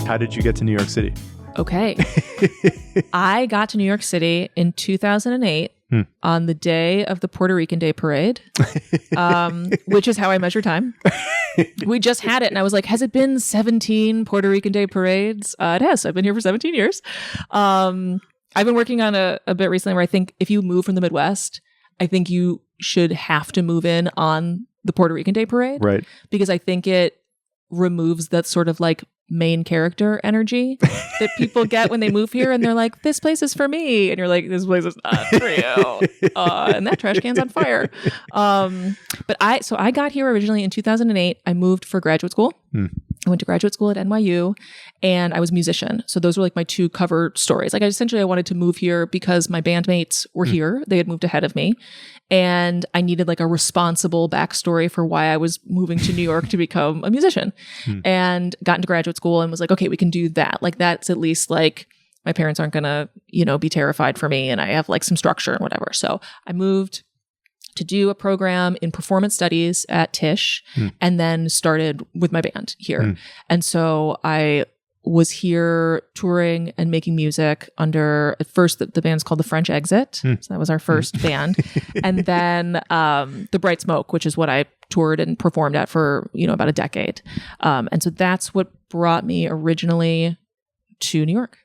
How did you get to New York City? Okay. I got to New York City in 2008 on the day of the Puerto Rican Day Parade, which is how I measure time. We just had it, and I was like, has it been 17 Puerto Rican Day Parades? It has. I've been here for 17 years. I've been working on a bit recently where I think if you move from the Midwest, I think you should have to move in on the Puerto Rican Day Parade. Right. Because I think it removes that sort of like main character energy that people get when they move here and they're like, this place is for me. And you're like, this place is not for you. And that trash can's on fire. But I got here originally in 2008. I moved for graduate school. I went to graduate school at NYU and I was a musician. So those were like my two cover stories. Like I wanted to move here because my bandmates were here. They had moved ahead of me. And I needed like a responsible backstory for why I was moving to New York to become a musician. And got into graduate school and was like, okay, we can do that. Like that's at least like my parents aren't going to, be terrified for me and I have like some structure and whatever. So I moved to do a program in performance studies at Tisch and then started with my band here. And so I was here touring and making music under, at first the band's called the French Exit. So that was our first band. And then the Bright Smoke, which is what I toured and performed at for, about a decade. And so that's what brought me originally to New York.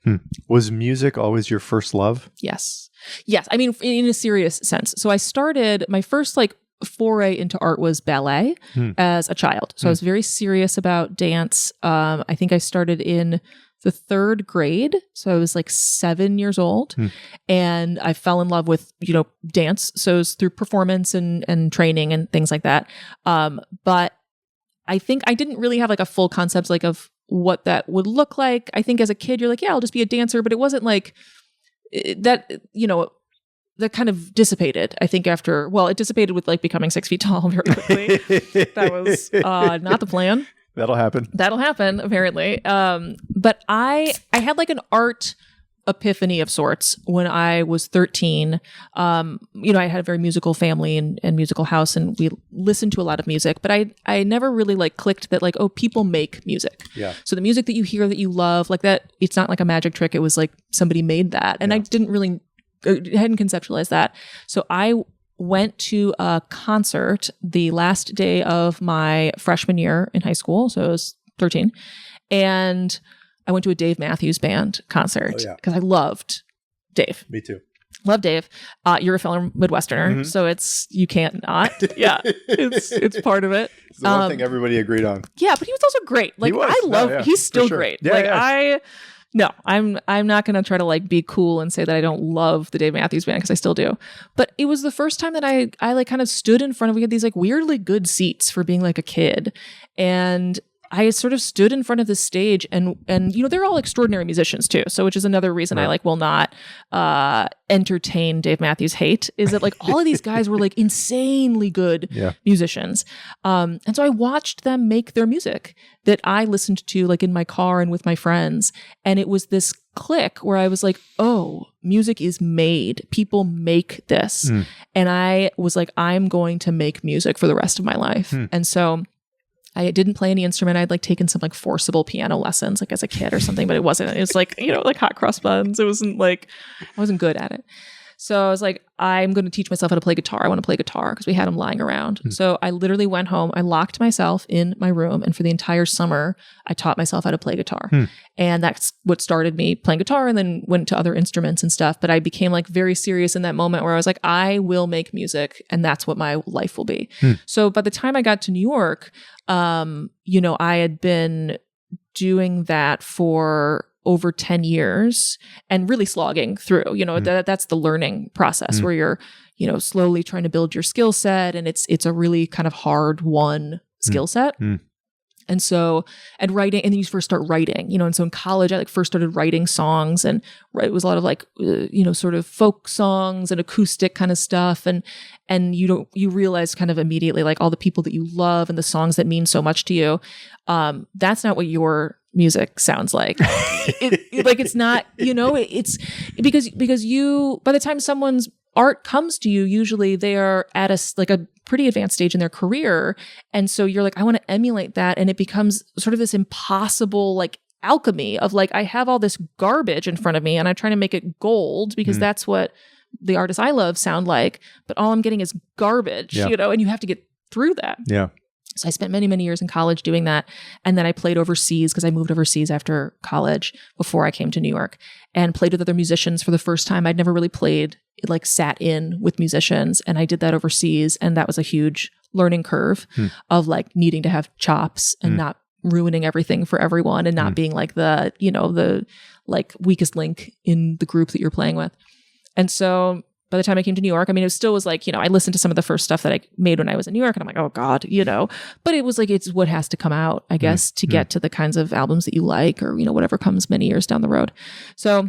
Was music always your first love? Yes. I mean, in a serious sense. So I started, my first like foray into art was ballet as a child. So I was very serious about dance. I think I started in the third grade. So I was like 7 years old and I fell in love with, dance. So it was through performance and training and things like that. But I think I didn't really have like a full concept like of what that would look like. I think as a kid, you're like, yeah, I'll just be a dancer. But it wasn't like that, that kind of dissipated, I think it dissipated with like becoming 6 feet tall very quickly. That was not the plan. That'll happen, apparently. But I had like an art epiphany of sorts when I was 13. I had a very musical family and musical house and we listened to a lot of music, but I never really like clicked that like, oh, people make music. Yeah. So the music that you hear that you love like that, it's not like a magic trick. It was like somebody made that. And I hadn't conceptualized that. So I went to a concert the last day of my freshman year in high school. So I was 13 and I went to a Dave Matthews Band concert because I loved Dave. Me too. Love Dave. You're a fellow Midwesterner, so you can't not. Yeah, it's part of it. It's the one thing everybody agreed on. Yeah, but he was also great. Like he's still great. I'm not going to try to like be cool and say that I don't love the Dave Matthews Band because I still do. But it was the first time that I like kind of stood in front of, we had these like weirdly good seats for being like a kid. And I sort of stood in front of the stage and they're all extraordinary musicians too. So which is another reason I like will not entertain Dave Matthews hate is that like all of these guys were like insanely good musicians. And so I watched them make their music that I listened to like in my car and with my friends. And it was this click where I was like, oh, music is made. People make this. And I was like, I'm going to make music for the rest of my life. And so I didn't play any instrument. I'd like taken some like forcible piano lessons like as a kid or something, but it wasn't, it was like, like hot cross buns. It wasn't like, I wasn't good at it. So I was like, I'm going to teach myself how to play guitar. I want to play guitar because we had them lying around. So I literally went home. I locked myself in my room. And for the entire summer, I taught myself how to play guitar. And that's what started me playing guitar and then went to other instruments and stuff. But I became like very serious in that moment where I was like, I will make music and that's what my life will be. So by the time I got to New York, I had been doing that for over 10 years and really slogging through, that's the learning process where you're, slowly trying to build your skill set. And it's a really kind of hard won skill set. And so, and writing, and then you first start writing, and so in college, I like first started writing songs and it was a lot of like, sort of folk songs and acoustic kind of stuff. And you realize kind of immediately, like all the people that you love and the songs that mean so much to you. That's not what your music sounds like. It's not, it's because you, by the time someone's art comes to you, usually they are at a pretty advanced stage in their career. And so you're like, I want to emulate that. And it becomes sort of this impossible like alchemy of like, I have all this garbage in front of me and I'm trying to make it gold because that's what the artists I love sound like. But all I'm getting is garbage, and you have to get through that. Yeah. So I spent many, many years in college doing that. And then I played overseas because I moved overseas after college before I came to New York and played with other musicians for the first time. I'd never really played, like sat in with musicians. And I did that overseas. And that was a huge learning curve of like needing to have chops and not ruining everything for everyone and not being like the like weakest link in the group that you're playing with. And so by the time I came to New York, I mean, it still was like, I listened to some of the first stuff that I made when I was in New York and I'm like, oh God, but it was like, it's what has to come out, I guess, to get to the kinds of albums that you like or, whatever comes many years down the road. So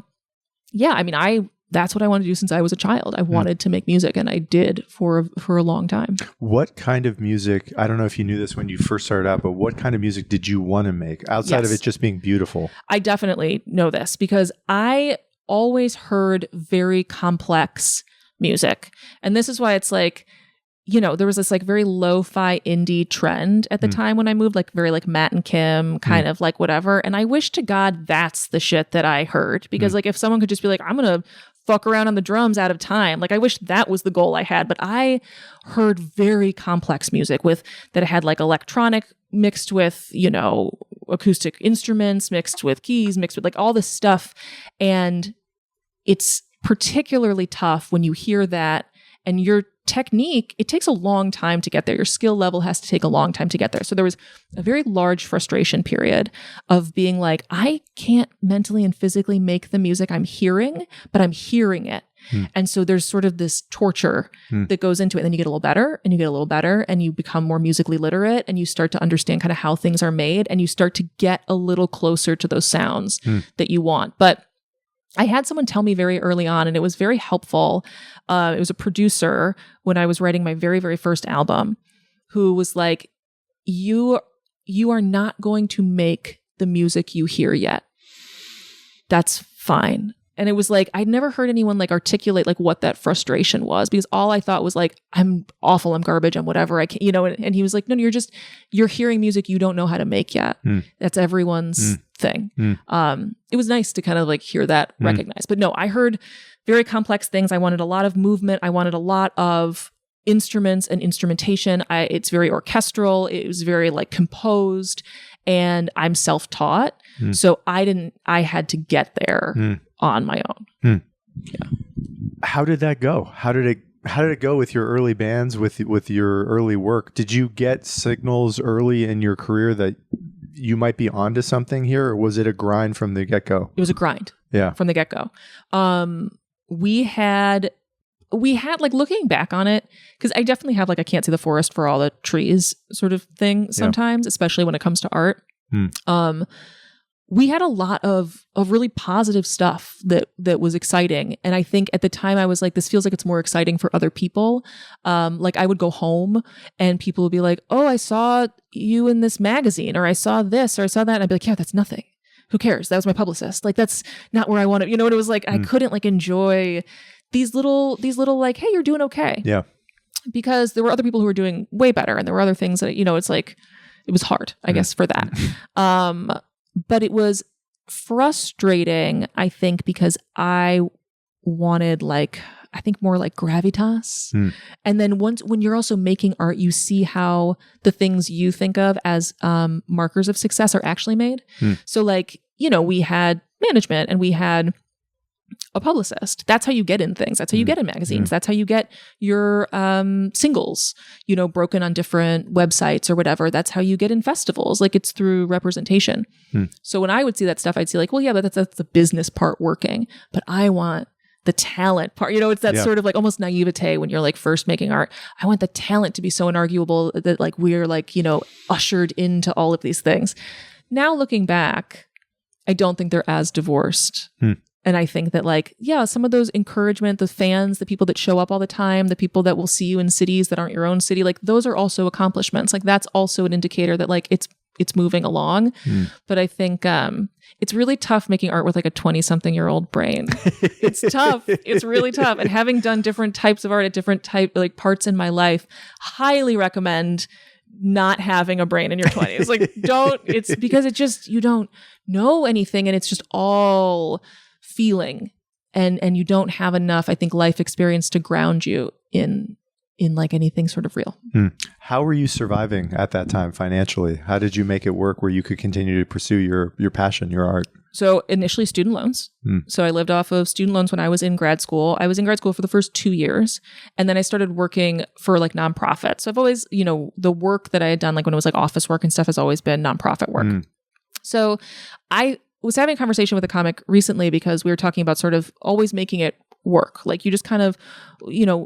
yeah, I mean, that's what I wanted to do since I was a child. I wanted to make music and I did for a long time. What kind of music, I don't know if you knew this when you first started out, but what kind of music did you want to make outside of it just being beautiful? I definitely know this because I always heard very complex music. And this is why it's like, there was this like very lo-fi indie trend at the time when I moved, like very like Matt and Kim kind of like whatever. And I wish to God that's the shit that I heard because like if someone could just be like, I'm going to fuck around on the drums out of time. Like I wish that was the goal I had, but I heard very complex music that had like electronic mixed with, acoustic instruments, mixed with keys, mixed with like all this stuff. And it's particularly tough when you hear that and your technique, it takes a long time to get there. Your skill level has to take a long time to get there. So there was a very large frustration period of being like, I can't mentally and physically make the music I'm hearing, but I'm hearing it. And so there's sort of this torture that goes into it. And then you get a little better and you get a little better and you become more musically literate and you start to understand kind of how things are made and you start to get a little closer to those sounds that you want. But I had someone tell me very early on, and it was very helpful. It was a producer when I was writing my very, very first album who was like, you are not going to make the music you hear yet. That's fine. And it was like, I'd never heard anyone like articulate like what that frustration was because all I thought was like, I'm awful, I'm garbage, I'm whatever I can, and he was like, no, you're hearing music you don't know how to make yet. That's everyone's thing. It was nice to kind of like hear that recognized, but no, I heard very complex things. I wanted a lot of movement. I wanted a lot of instruments and instrumentation. It's very orchestral. It was very like composed and I'm self-taught. So I had to get there on my own. Yeah. How did that go? How did it go with your early bands, with your early work? Did you get signals early in your career that you might be onto something here, or was it a grind from the get-go? It was a grind. Yeah. From the get-go. We had like looking back on it, because I definitely have like I can't see the forest for all the trees sort of thing sometimes, especially when it comes to art. We had a lot of really positive stuff that was exciting. And I think at the time I was like, this feels like it's more exciting for other people. Like I would go home and people would be like, oh, I saw you in this magazine, or I saw this, or I saw that. And I'd be like, yeah, that's nothing. Who cares? That was my publicist. Like, that's not where I want to, what it was like. I couldn't like enjoy these little like, hey, you're doing okay. Yeah. Because there were other people who were doing way better. And there were other things that, it's like, it was hard, I guess, for that. But it was frustrating, I think, because I wanted I think more like gravitas. And then when you're also making art, you see how the things you think of as markers of success are actually made. So we had management and we had a publicist. That's how you get in things. That's how you get in magazines. That's how you get your singles, broken on different websites or whatever. That's how you get in festivals. Like, it's through representation. So when I would see that stuff, I'd see like, well, yeah, but that's the business part working. But I want the talent part. It's that sort of like almost naivete when you're like first making art. I want the talent to be so inarguable that like we're like, ushered into all of these things. Now looking back, I don't think they're as divorced. And I think that some of those encouragement, the fans, the people that show up all the time, the people that will see you in cities that aren't your own city, like those are also accomplishments. Like that's also an indicator that like it's it's moving along. But I think it's really tough making art with like a 20-something-year-old brain. It's tough. It's really tough. And having done different types of art at different parts in my life, highly recommend not having a brain in your 20s. Like it's because it just, you don't know anything and it's just all feeling and you don't have enough, I think, life experience to ground you in like anything sort of real. How were you surviving at that time financially? How did you make it work where you could continue to pursue your passion, your art? So initially student loans. So I lived off of student loans when I was in grad school. I was in grad school for the first 2 years. And then I started working for like nonprofits. So I've always, the work that I had done, like when it was like office work and stuff, has always been nonprofit work. So I was having a conversation with a comic recently because we were talking about sort of always making it work. Like you just kind of,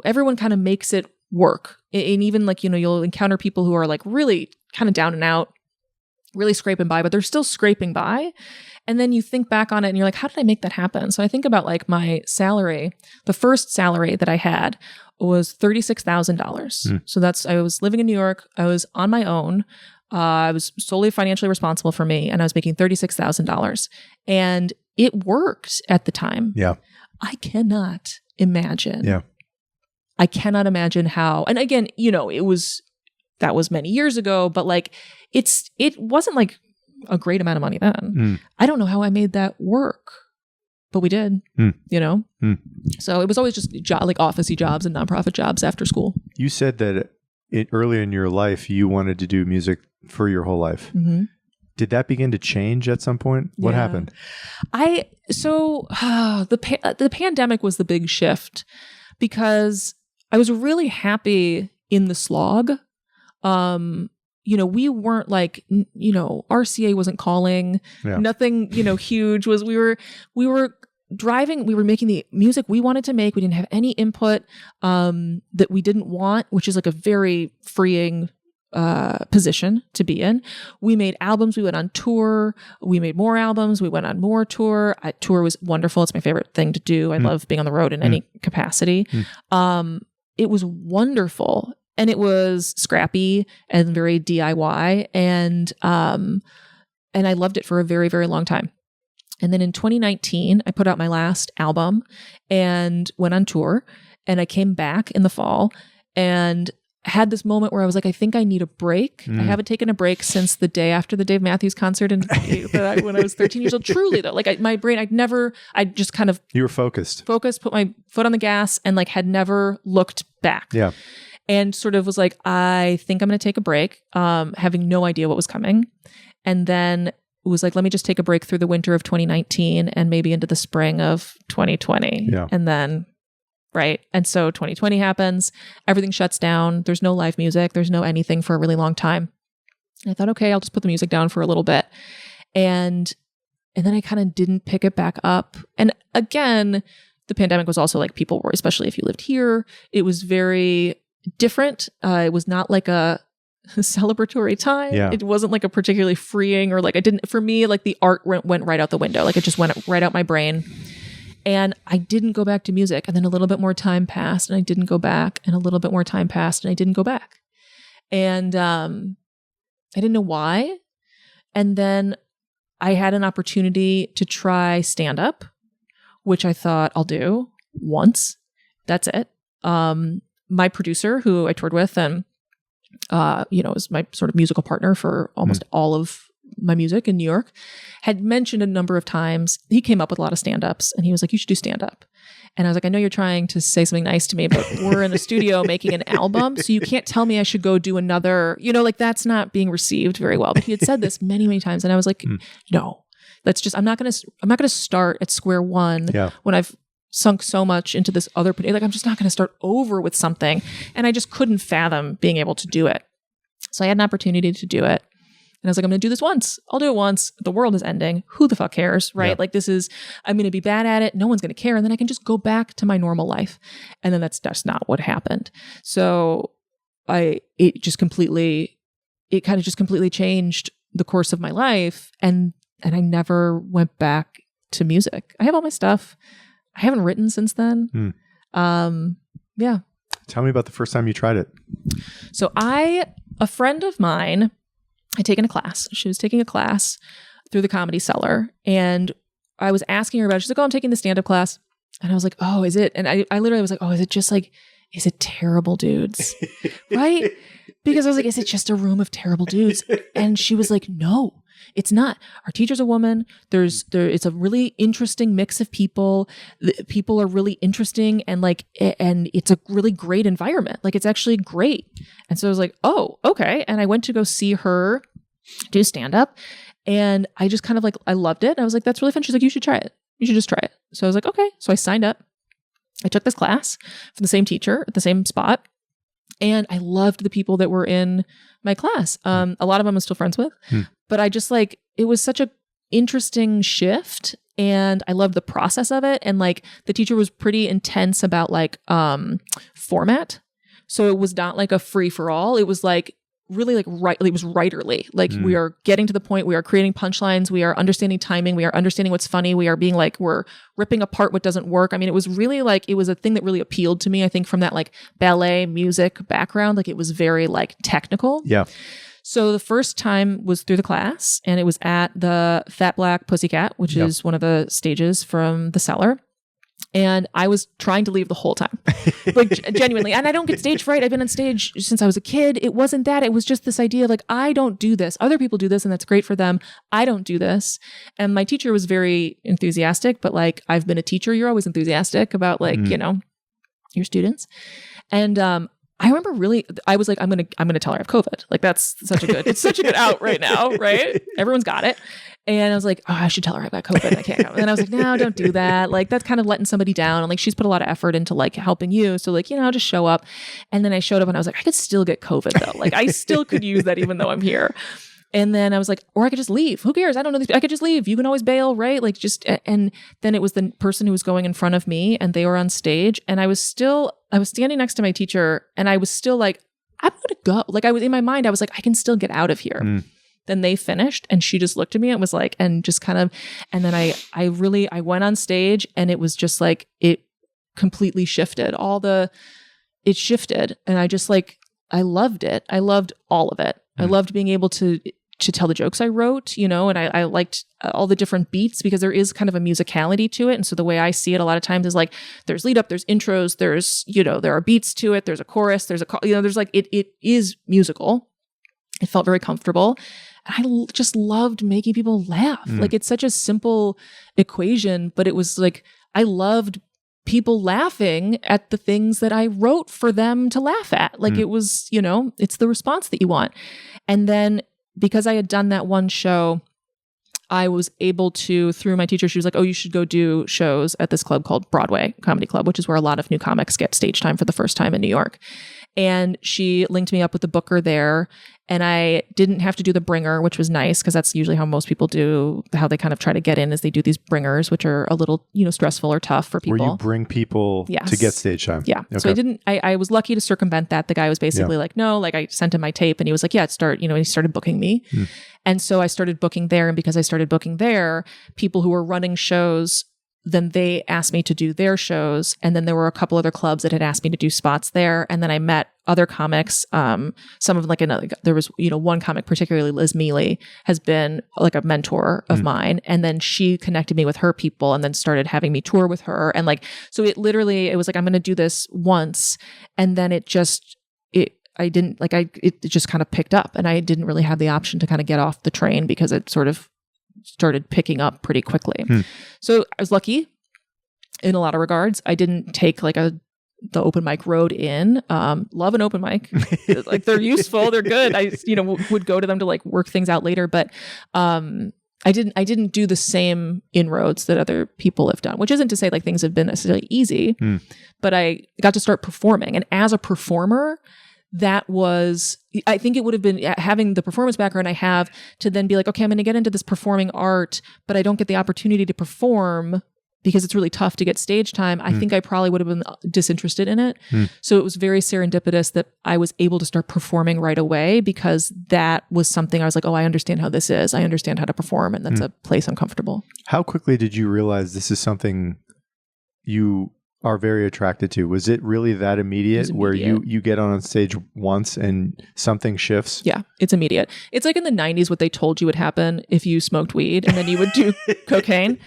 everyone kind of makes it work. And even like, you'll encounter people who are like really kind of down and out, really scraping by, but they're still scraping by. And then you think back on it and you're like, how did I make that happen? So I think about like my salary. The first salary that I had was $36,000. So I was living in New York. I was on my own. I was solely financially responsible for me and I was making $36,000 and it worked at the time. Yeah. I cannot imagine. Yeah. I cannot imagine how, and again, that was many years ago, but like it wasn't like a great amount of money then. I don't know how I made that work, but we did, So it was always just like office-y jobs and nonprofit jobs after school. You said that earlier in your life, you wanted to do music for your whole life. Did that begin to change at some point? What happened? The pandemic was the big shift because I was really happy in the slog. We weren't like, RCA wasn't calling. Nothing, huge was. We were driving. We were making the music we wanted to make. We didn't have any input that we didn't want, which is like a very freeing position to be in. We made albums. We went on tour. We made more albums. We went on more tour. Tour was wonderful. It's my favorite thing to do. I love being on the road in any capacity. It was wonderful. And it was scrappy and very DIY. And I loved it for a very, very long time. And then in 2019, I put out my last album and went on tour. And I came back in the fall and had this moment where I was like, I think I need a break. I haven't taken a break since the day after the Dave Matthews concert when I was 13 years old. Truly though, like my brain, I just kind of... You were focused, put my foot on the gas and like had never looked back. Yeah. And sort of was like, I think I'm going to take a break, having no idea what was coming. And then it was like, let me just take a break through the winter of 2019 and maybe into the spring of 2020. Yeah. And then... Right. And so 2020 happens, everything shuts down. There's no live music. There's no anything for a really long time. And I thought, okay, I'll just put the music down for a little bit. And then I kind of didn't pick it back up. And again, the pandemic was also like people were, especially if you lived here, it was very different. It was not like a celebratory time. Yeah. It wasn't like a particularly freeing or like for me, like the art went right out the window. Like it just went right out my brain. And I didn't go back to music. And then a little bit more time passed and I didn't go back. And a little bit more time passed and I didn't go back. And I didn't know why. And then I had an opportunity to try stand-up, which I thought I'll do once. That's it. My producer, who I toured with and, is my sort of musical partner for almost all of my music in New York, had mentioned a number of times, he came up with a lot of stand-ups and he was like, you should do stand-up. And I was like, I know you're trying to say something nice to me, but we're in a studio making an album. So you can't tell me I should go do another, that's not being received very well. But he had said this many, many times. And I was like, no, I'm not going to start at square one when I've sunk so much into this other, like, I'm just not going to start over with something. And I just couldn't fathom being able to do it. So I had an opportunity to do it. And I was like, I'm going to do this once. I'll do it once. The world is ending. Who the fuck cares, right? Yeah. Like I'm going to be bad at it. No one's going to care. And then I can just go back to my normal life. And then that's just not what happened. So it kind of just completely changed the course of my life. And I never went back to music. I have all my stuff. I haven't written since then. Yeah. Tell me about the first time you tried it. So a friend of mine I'd taken a class. She was taking a class through the Comedy Cellar. And I was asking her about it. She's like, oh, I'm taking the stand-up class. And I was like, oh, is it? And I literally was like, oh, is it just like, is it terrible dudes? Right? Because I was like, is it just a room of terrible dudes? And she was like, no, it's not. Our teacher's a woman. It's a really interesting mix of people. People are really interesting and it's a really great environment. Like, it's actually great. And so I was like, oh, okay. And I went to go see her do stand up. And I just kind of I loved it. I was like, that's really fun. She's like, you should try it. You should just try it. So I was like, okay. So I signed up. I took this class from the same teacher at the same spot. And I loved the people that were in my class. A lot of them I'm still friends with, but I just it was such a interesting shift, and I loved the process of it. And the teacher was pretty intense about format. So it was not a free for all. It was really right. It was writerly. We are getting to the point. We are creating punchlines. We are understanding timing. We are understanding what's funny. We are being we're ripping apart what doesn't work. I mean, it was really it was a thing that really appealed to me. I think from that ballet music background, it was very technical. Yeah. So the first time was through the class, and it was at the Fat Black Pussycat, which is one of the stages from the Cellar. And I was trying to leave the whole time, genuinely. And I don't get stage fright. I've been on stage since I was a kid. It wasn't that. It was just this idea of I don't do this. Other people do this, and that's great for them. I don't do this. And my teacher was very enthusiastic, but I've been a teacher. You're always enthusiastic about your students. And I remember I was like, I'm gonna tell her I have COVID. That's it's such a good out right now, right? Everyone's got it. And I was like, oh, I should tell her I've got COVID. I can't go. And then I was like, no, don't do that. That's kind of letting somebody down. And she's put a lot of effort into helping you. So just show up. And then I showed up and I was like, I could still get COVID though. I still could use that even though I'm here. And then I was like, or I could just leave. Who cares? I don't know. I could just leave. You can always bail, right? And then it was the person who was going in front of me, and they were on stage, and I was standing next to my teacher, and I was still I'm going to go. I was in my mind, I was like, I can still get out of here. Then they finished, and she just looked at me and was and just kind of, and then I went on stage, and it was just it completely shifted. It shifted, and I just I loved it. I loved all of it. I loved being able to tell the jokes I wrote, and I liked all the different beats, because there is kind of a musicality to it. And so the way I see it a lot of times is there's lead up, there's intros, there's, there are beats to it, there's a chorus, there's there's it is musical. It felt very comfortable. And I just loved making people laugh. It's such a simple equation, but it was I loved people laughing at the things that I wrote for them to laugh at. It was, it's the response that you want. And then because I had done that one show, I was able to, through my teacher, she was like, oh, you should go do shows at this club called Broadway Comedy Club, which is where a lot of new comics get stage time for the first time in New York. And she linked me up with the booker there, and I didn't have to do the bringer, which was nice, because that's usually how most people do, how they kind of try to get in, is they do these bringers, which are a little, stressful or tough for people. Where you bring people to get stage time. Yeah. Okay. So I was lucky to circumvent that. The guy was basically no, I sent him my tape, and he was like, yeah, start, he started booking me. And so I started booking there. And because I started booking there, people who were running shows, then they asked me to do their shows. And then there were a couple other clubs that had asked me to do spots there. And then I met other comics. Some of them, there was, one comic, particularly Liz Mealy, has been a mentor of mine. And then she connected me with her people, and then started having me tour with her. And so it was I'm going to do this once. And then it just kind of picked up, and I didn't really have the option to kind of get off the train, because it sort of started picking up pretty quickly. So I was lucky in a lot of regards. I didn't take the open mic road in. Love an open mic. They're useful. They're good. I, would go to them to work things out later, but, I didn't do the same inroads that other people have done, which isn't to say things have been necessarily easy, but I got to start performing. And as a performer, I think it would have been having the performance background I have, to then be okay, I'm going to get into this performing art, but I don't get the opportunity to perform because it's really tough to get stage time. I think I probably would have been disinterested in it. So it was very serendipitous that I was able to start performing right away, because that was something I was oh, I understand how this is. I understand how to perform, and that's a place I'm comfortable. How quickly did you realize this is something you are very attracted to? Was it really that immediate, where you get on stage once and something shifts? Yeah, it's immediate. It's like in the 90s what they told you would happen if you smoked weed and then you would do cocaine.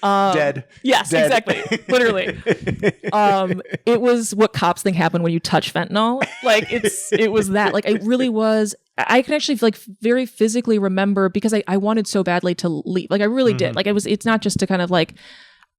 Dead. Yes, Dead. Exactly. Literally. It was what cops think happened when you touch fentanyl. Like it was that. Like it really was. I can actually like very physically remember, because I wanted so badly to leave. Like I really did. Like it's not just to kind of like,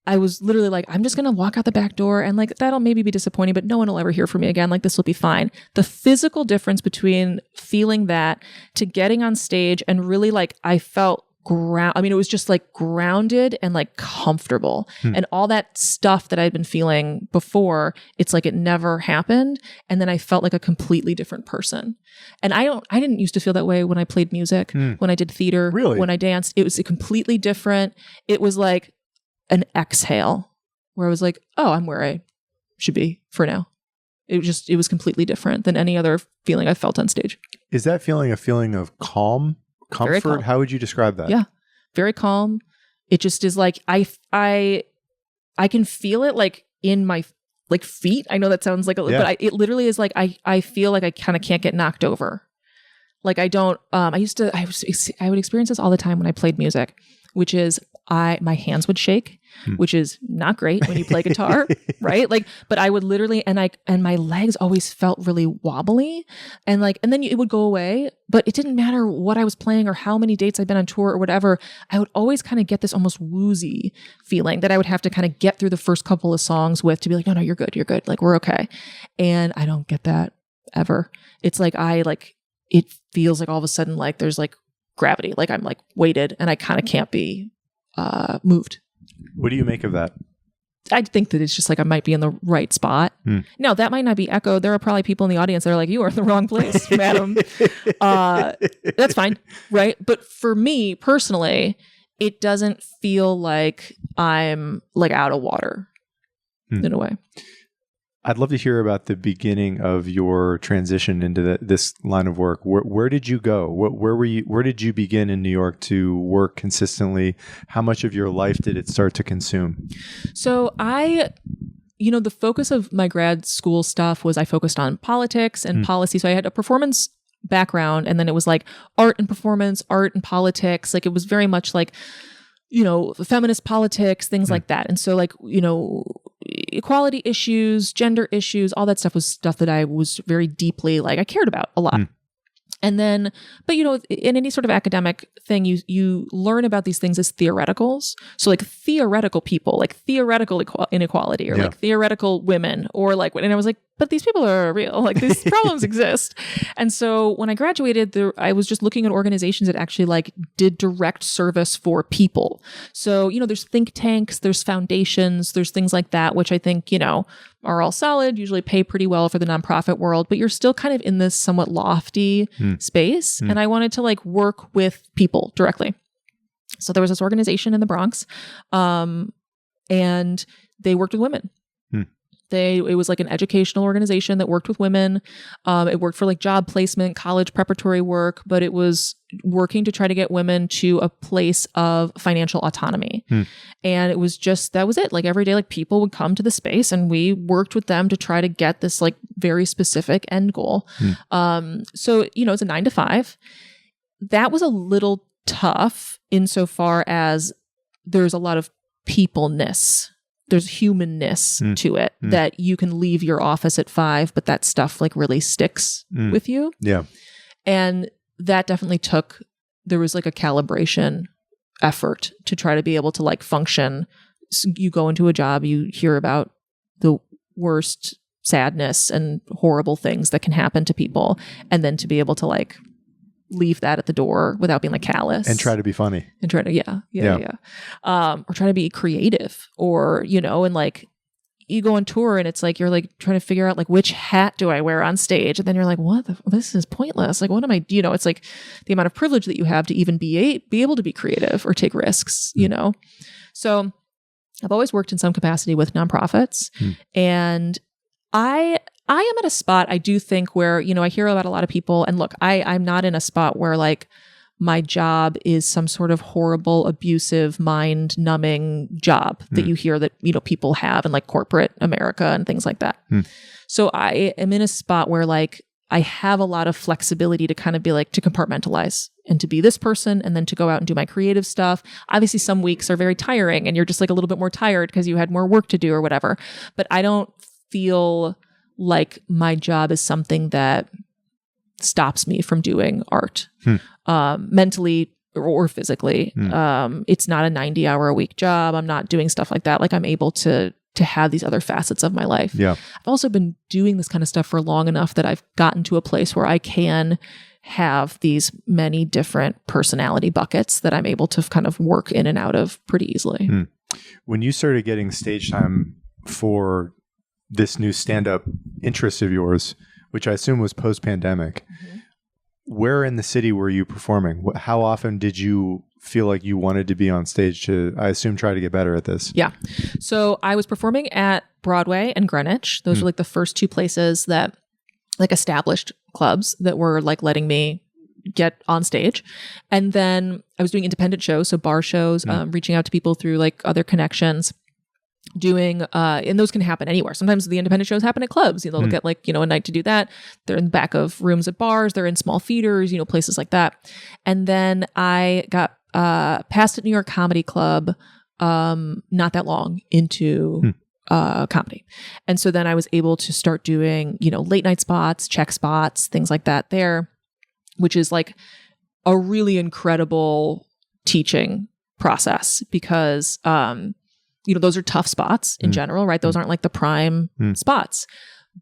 I was literally like, I'm just going to walk out the back door and like, that'll maybe be disappointing, but no one will ever hear from me again. Like this will be fine. The physical difference between feeling that to getting on stage and really like, I felt it was just like grounded and like comfortable and all that stuff that I'd been feeling before. It's like it never happened. And then I felt like a completely different person. And I didn't used to feel that way when I played music, when I did theater, when I danced. It was completely different. It was like an exhale where I was like, oh, I'm where I should be for now. It was completely different than any other feeling I felt on stage. Is that feeling a feeling of calm? Comfort? Calm. How would you describe that? Yeah. Very calm. It just is like, I can feel it like in my like feet. I know that sounds like but it literally is like, I feel like I kind of can't get knocked over. Like I don't, I would experience this all the time when I played music, which is my hands would shake, which is not great when you play guitar, right? Like, but I would literally, and my legs always felt really wobbly and then it would go away, but it didn't matter what I was playing or how many dates I'd been on tour or whatever. I would always kind of get this almost woozy feeling that I would have to kind of get through the first couple of songs with to be like, no, you're good. You're good. Like, we're okay. And I don't get that ever. It's like, it feels like all of a sudden, like there's like gravity, like I'm like weighted and I kind of can't be moved. What do you make of that? I think that it's just like I might be in the right spot. Now, that might not be echoed. There are probably people in the audience that are like, you are in the wrong place, madam. That's fine, right? But for me personally, it doesn't feel like I'm like out of water in a way. I'd love to hear about the beginning of your transition into this line of work. Where did you go? Where were you? Where did you begin in New York to work consistently? How much of your life did it start to consume? So the focus of my grad school stuff was I focused on politics and policy. So I had a performance background, and then it was like art and performance, art and politics. Like it was very much like, feminist politics, things like that. And so like, equality issues, gender issues, all that stuff was stuff that I was very deeply like I cared about a lot. And then, but in any sort of academic thing, you learn about these things as theoreticals. So like theoretical people, like theoretical inequality, or like theoretical women, or like, and I was like, but these people are real. Like these problems exist. And so when I graduated, I was just looking at organizations that actually like did direct service for people. So, there's think tanks, there's foundations, there's things like that, which I think, are all solid, usually pay pretty well for the nonprofit world, but you're still kind of in this somewhat lofty space. And I wanted to like work with people directly. So there was this organization in the Bronx, and they worked with women. It was like an educational organization that worked with women. It worked for like job placement, college preparatory work, but it was working to try to get women to a place of financial autonomy. And it was that was it. Like every day, like people would come to the space and we worked with them to try to get this like very specific end goal. So, it's a 9 to 5. That was a little tough insofar as there's a lot of peopleness. There's humanness to it that you can leave your office at 5, but that stuff like really sticks with you. Yeah. And that definitely there was like a calibration effort to try to be able to like function. So you go into a job, you hear about the worst sadness and horrible things that can happen to people. And then to be able to like leave that at the door without being like callous and try to be funny and try to or try to be creative, or and like you go on tour and it's like you're like trying to figure out like which hat do I wear on stage, and then you're like, this is pointless, like what am I, it's like the amount of privilege that you have to even be able to be creative or take risks. So I've always worked in some capacity with nonprofits, and I am at a spot, I do think, where, I hear about a lot of people, and look, I'm not in a spot where like my job is some sort of horrible, abusive, mind-numbing job that you hear that, you know, people have in like corporate America and things like that. So I am in a spot where like I have a lot of flexibility to kind of be like, to compartmentalize and to be this person and then to go out and do my creative stuff. Obviously, some weeks are very tiring and you're just like a little bit more tired because you had more work to do or whatever. But I don't feel like my job is something that stops me from doing art, mentally or physically. It's not a 90-hour-a-week job. I'm not doing stuff like that. Like I'm able to have these other facets of my life. Yeah. I've also been doing this kind of stuff for long enough that I've gotten to a place where I can have these many different personality buckets that I'm able to kind of work in and out of pretty easily. When you started getting stage time for this new stand-up interest of yours, which I assume was post-pandemic, where in the city were you performing? How often did you feel like you wanted to be on stage to, I assume, try to get better at this? Yeah. So I was performing at Broadway and Greenwich. Those were like the first two places that, like, established clubs that were like letting me get on stage. And then I was doing independent shows, so bar shows, reaching out to people through like other connections. Doing and those can happen anywhere. Sometimes the independent shows happen at clubs. You know, they'll get like, you know, a night to do that. They're in the back of rooms at bars. They're in small theaters, you know, places like that. And then I got passed at New York Comedy Club not that long into comedy. And so then I was able to start doing, you know, late night spots, check spots, things like that there, which is like a really incredible teaching process because you know, those are tough spots in general, right? Those aren't like the prime spots.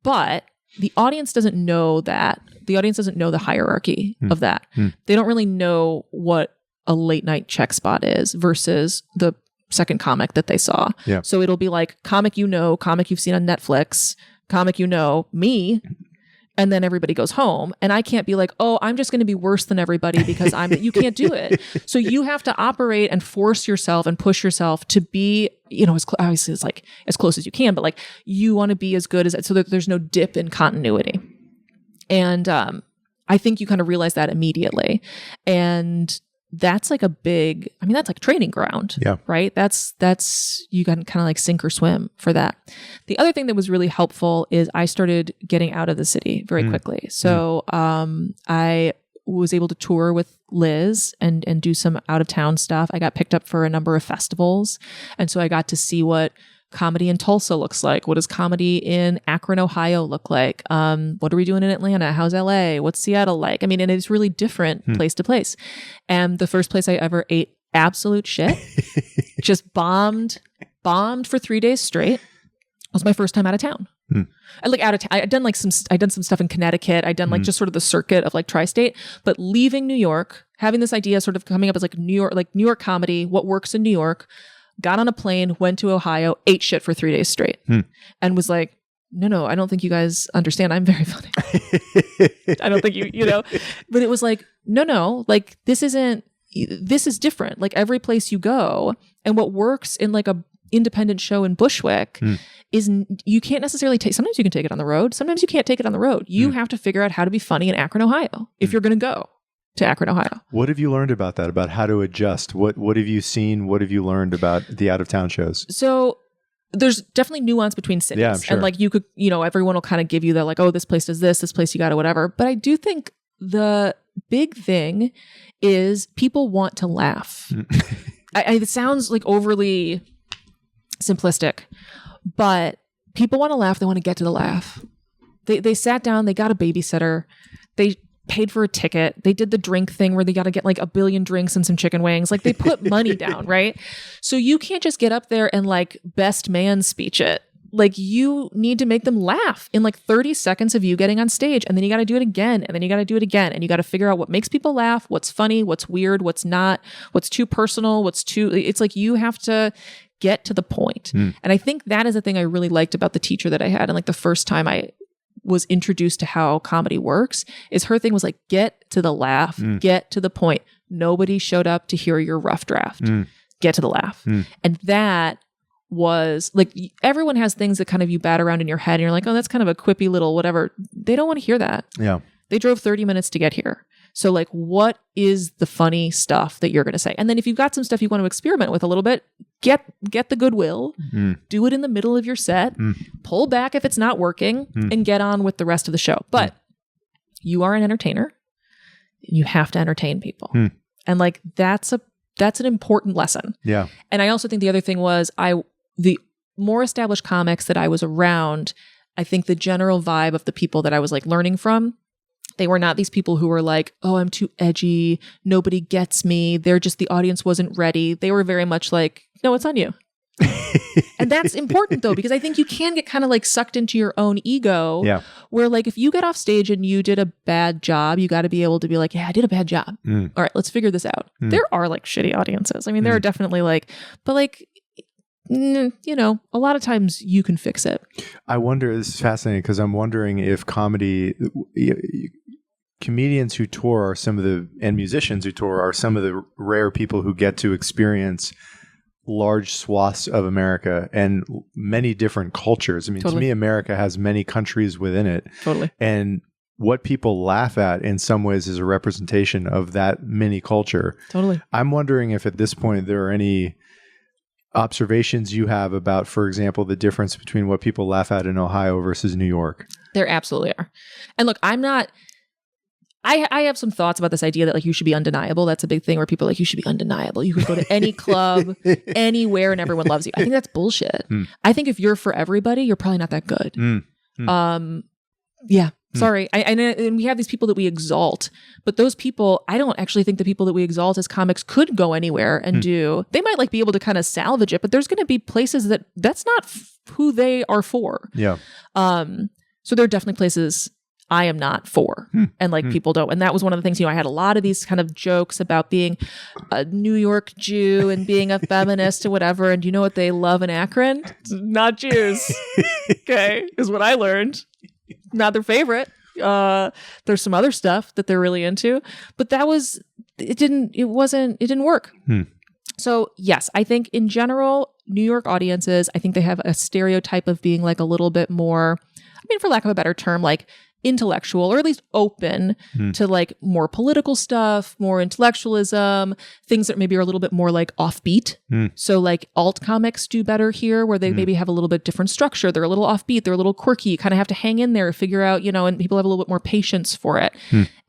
But the audience doesn't know that. The audience doesn't know the hierarchy of that. They don't really know what a late night check spot is versus the second comic that they saw. Yeah. So it'll be like comic you know, comic you've seen on Netflix, comic you know, me. And then everybody goes home. And I can't be like, oh, I'm just going to be worse than everybody because you can't do it. So you have to operate and force yourself and push yourself to be, you know, obviously it's like as close as you can, but like you want to be as good as it so that there's no dip in continuity. And I think you kind of realize that immediately. And that's like that's like training ground, right? That's you can kind of like sink or swim for that. The other thing that was really helpful is I started getting out of the city very quickly. So I was able to tour with Liz and do some out of town stuff. I got picked up for a number of festivals. And so I got to see what comedy in Tulsa looks like. What does comedy in Akron, Ohio look like? What are we doing in Atlanta? How's LA? What's Seattle like? I mean, and it's really different place to place. And the first place I ever ate absolute shit, just bombed for 3 days straight, was my first time out of town. I'd done some stuff in Connecticut. I'd done like just sort of the circuit of like tri-state, but leaving New York, having this idea sort of coming up as like New York comedy, what works in New York, got on a plane, went to Ohio, ate shit for 3 days straight, and was like, no, I don't think you guys understand. I'm very funny. I don't think you know, but it was like, no, like this is different. Like every place you go and what works in like a independent show in Bushwick is you can't necessarily sometimes you can take it on the road. Sometimes you can't take it on the road. You have to figure out how to be funny in Akron, Ohio, if you're going to go to Akron, Ohio. What have you learned about that? About how to adjust? What have you seen? What have you learned about the out of town shows? So there's definitely nuance between cities. Yeah, I'm sure. And like you could, you know, everyone will kind of give you the like, oh, this place does this place you got to whatever. But I do think the big thing is people want to laugh. It sounds like overly simplistic, but people want to laugh. They want to get to the laugh. They sat down, they got a babysitter, they paid for a ticket, they did the drink thing where they got to get like 1 billion drinks and some chicken wings. Like they put money down, right? So you can't just get up there and like best man speech it. Like you need to make them laugh in like 30 seconds of you getting on stage. And then you got to do it again. And then you got to do it again. And you got to figure out what makes people laugh, what's funny, what's weird, what's not, what's too personal, it's like you have to get to the point. And I think that is the thing I really liked about the teacher that I had. And like the first time I was introduced to how comedy works is her thing was like, get to the laugh, get to the point. Nobody showed up to hear your rough draft. Get to the laugh. And that was like, everyone has things that kind of you bat around in your head and you're like, oh, that's kind of a quippy little whatever. They don't want to hear that. Yeah. They drove 30 minutes to get here. So like, what is the funny stuff that you're going to say? And then if you've got some stuff you want to experiment with a little bit, get the goodwill, do it in the middle of your set, pull back if it's not working, and get on with the rest of the show. But you are an entertainer. You have to entertain people. And like, that's an important lesson. Yeah. And I also think the other thing was the more established comics that I was around, I think the general vibe of the people that I was like learning from, they were not these people who were like, oh, I'm too edgy. Nobody gets me. They're just, the audience wasn't ready. They were very much like, no, it's on you. And that's important though, because I think you can get kind of like sucked into your own ego. Yeah. Where like, if you get off stage and you did a bad job, you got to be able to be like, yeah, I did a bad job. All right, let's figure this out. There are like shitty audiences. I mean, there are definitely like, but like, you know, a lot of times you can fix it. I wonder, this is fascinating because I'm wondering if comedians who tour are some of the, and musicians who tour are some of the rare people who get to experience large swaths of America and many different cultures. I mean, to me, America has many countries within it. Totally. And what people laugh at in some ways is a representation of that mini culture. Totally. I'm wondering if at this point there are any observations you have about, for example, the difference between what people laugh at in Ohio versus New York. There absolutely are. And look, I have some thoughts about this idea that like you should be undeniable. That's a big thing where people are like, you should be undeniable. You can go to any club, anywhere, and everyone loves you. I think that's bullshit. I think if you're for everybody, you're probably not that good. Yeah. Sorry. And we have these people that we exalt, but those people, I don't actually think the people that we exalt as comics could go anywhere and do. They might like be able to kind of salvage it, but there's going to be places that's not who they are for. Yeah. So there are definitely places I am not for, and like people don't. And that was one of the things, you know, I had a lot of these kind of jokes about being a New York Jew and being a feminist or whatever. And you know what they love in Akron? Not Jews. Okay. Is what I learned. Not their favorite. There's some other stuff that they're really into, but it didn't work. So yes, I think in general, New York audiences, I think they have a stereotype of being like a little bit more, I mean, for lack of a better term, like intellectual, or at least open to like more political stuff, more intellectualism, things that maybe are a little bit more like offbeat. So like alt comics do better here, where they maybe have a little bit different structure. They're a little offbeat. They're a little quirky. You kind of have to hang in there, figure out, you know, and people have a little bit more patience for it.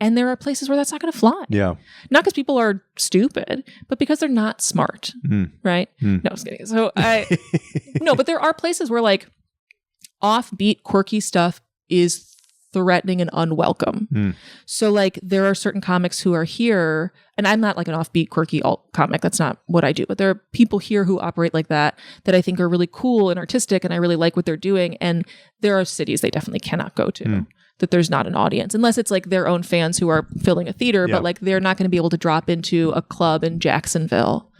And there are places where that's not going to fly. Yeah. Not because people are stupid, but because they're not smart. Right? No, I'm just kidding. So no, but there are places where like offbeat, quirky stuff is threatening and unwelcome. So like there are certain comics who are here, and I'm not like an offbeat, quirky alt comic. That's not what I do. But there are people here who operate like that I think are really cool and artistic, and I really like what they're doing. And there are cities they definitely cannot go to that there's not an audience, unless it's like their own fans who are filling a theater, but like they're not going to be able to drop into a club in Jacksonville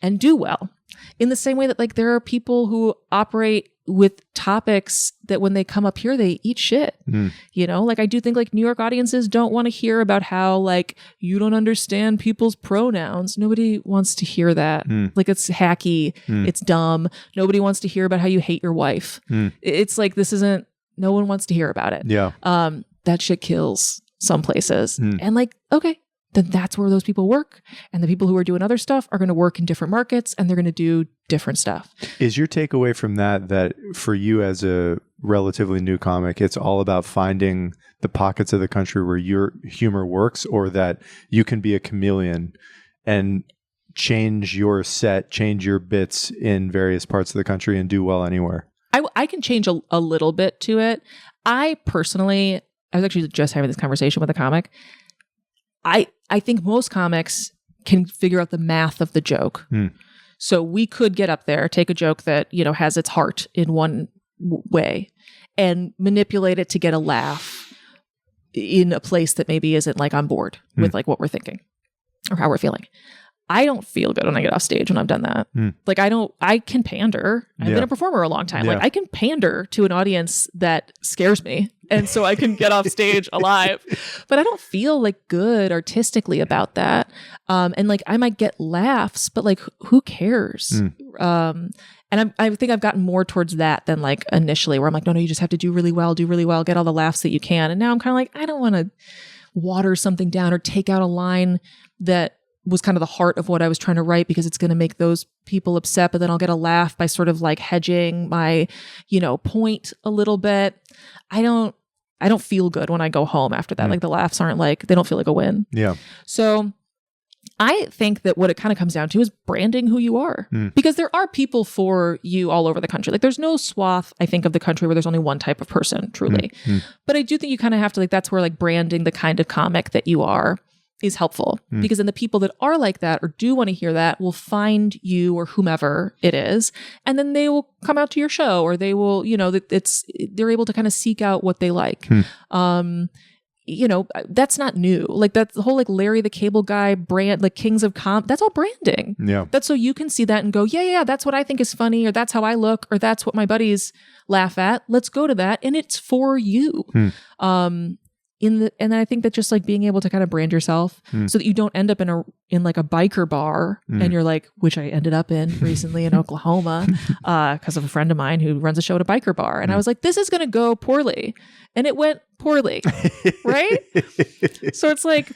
and do well. In the same way that like there are people who operate with topics that when they come up here, they eat shit. You know, like I do think like New York audiences don't want to hear about how like you don't understand people's pronouns. Nobody wants to hear that. Like it's hacky. It's dumb. Nobody wants to hear about how you hate your wife. It's like, no one wants to hear about it. Yeah. That shit kills some places. And like, okay, then that's where those people work. And the people who are doing other stuff are going to work in different markets, and they're going to do different stuff. Is your takeaway from that for you as a relatively new comic, it's all about finding the pockets of the country where your humor works, or that you can be a chameleon and change your set, change your bits in various parts of the country and do well anywhere? I can change a little bit to it. I personally, I was actually just having this conversation with a comic. I think most comics can figure out the math of the joke. So we could get up there, take a joke that, you know, has its heart in one way and manipulate it to get a laugh in a place that maybe isn't like on board with like what we're thinking or how we're feeling. I don't feel good when I get off stage when I've done that. Like I can pander. I've been a performer a long time. Like I can pander to an audience that scares me. And so I can get off stage alive, but I don't feel like good artistically about that. And like I might get laughs, but like who cares? And I think I've gotten more towards that than like initially, where I'm like, no, you just have to do really well, get all the laughs that you can. And now I'm kind of like, I don't want to. water something down or take out a line that was kind of the heart of what I was trying to write because it's going to make those people upset, but then I'll get a laugh by sort of like hedging my, point a little bit. I don't feel good when I go home after that. Like the laughs aren't like, they don't feel like a win. Yeah. So I think that what it kind of comes down to is branding who you are, because there are people for you all over the country. Like there's no swath, I think, of the country where there's only one type of person, truly. But I do think you kind of have to, like, that's where like branding the kind of comic that you are is helpful, because then the people that are like that or do want to hear that will find you or whomever it is, and then they will come out to your show, or they will, they're able to kind of seek out what they like. That's not new. Like that's the whole like Larry the Cable Guy brand, like Kings of Comp, that's all branding. Yeah. That's so you can see that and go, yeah, that's what I think is funny, or that's how I look, or that's what my buddies laugh at. Let's go to that. And it's for you. And I think that just like being able to kind of brand yourself so that you don't end up in like a biker bar and you're like, which I ended up in recently in Oklahoma because of a friend of mine who runs a show at a biker bar. And I was like, this is going to go poorly. And it went poorly. Right? So it's like,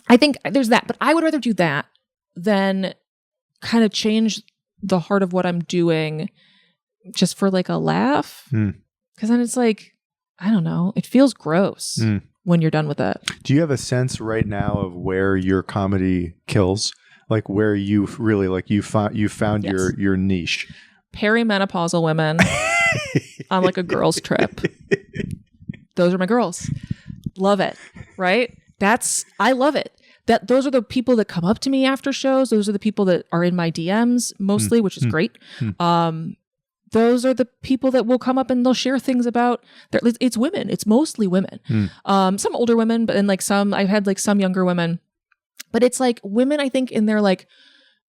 I think there's that, but I would rather do that than kind of change the heart of what I'm doing just for like a laugh. Because then it's like, I don't know. It feels gross when you're done with it. Do you have a sense right now of where your comedy kills? Like where you really like you found yes. your niche? Perimenopausal women on like a girls trip. Those are my girls. Love it. Right? I love it. Those are the people that come up to me after shows. Those are the people that are in my DMs mostly, which is great. Those are the people that will come up and they'll share things about it's women. It's mostly women. Some older women, but then like I've had like some younger women, but it's like women, I think in their like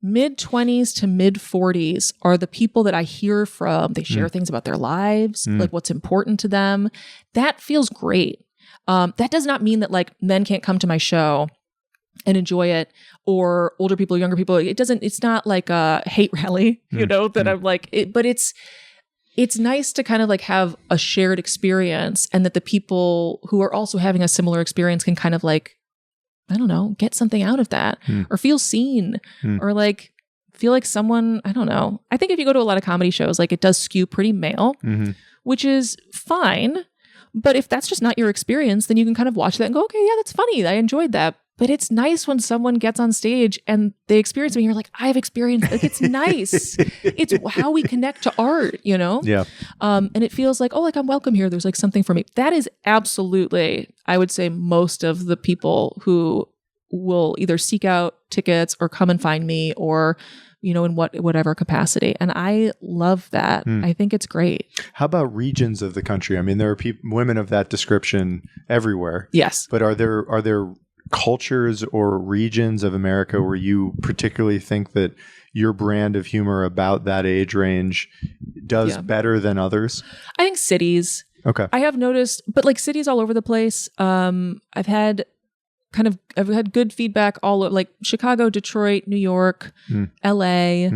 mid 20s to mid 40s are the people that I hear from. They share things about their lives, like what's important to them. That feels great. That does not mean that like men can't come to my show and enjoy it, or older people, younger people. It's not like a hate rally, that I'm like, but it's nice to kind of like have a shared experience, and that the people who are also having a similar experience can kind of like, I don't know, get something out of that or feel seen or like feel like someone, I don't know. I think if you go to a lot of comedy shows, like it does skew pretty male, which is fine. But if that's just not your experience, then you can kind of watch that and go, okay, yeah, that's funny. I enjoyed that. But it's nice when someone gets on stage and they experience me. You're like, I have experienced. Like, it's nice. It's how we connect to art, Yeah. And it feels like, oh, like I'm welcome here. There's like something for me. That is absolutely, I would say, most of the people who will either seek out tickets or come and find me, or in whatever capacity. And I love that. I think it's great. How about regions of the country? I mean, there are women of that description everywhere. Yes. But are there cultures or regions of America where you particularly think that your brand of humor about that age range does better than others? I think cities. Okay. I have noticed, but like cities all over the place. I've had good feedback all over, like Chicago, Detroit, New York, LA.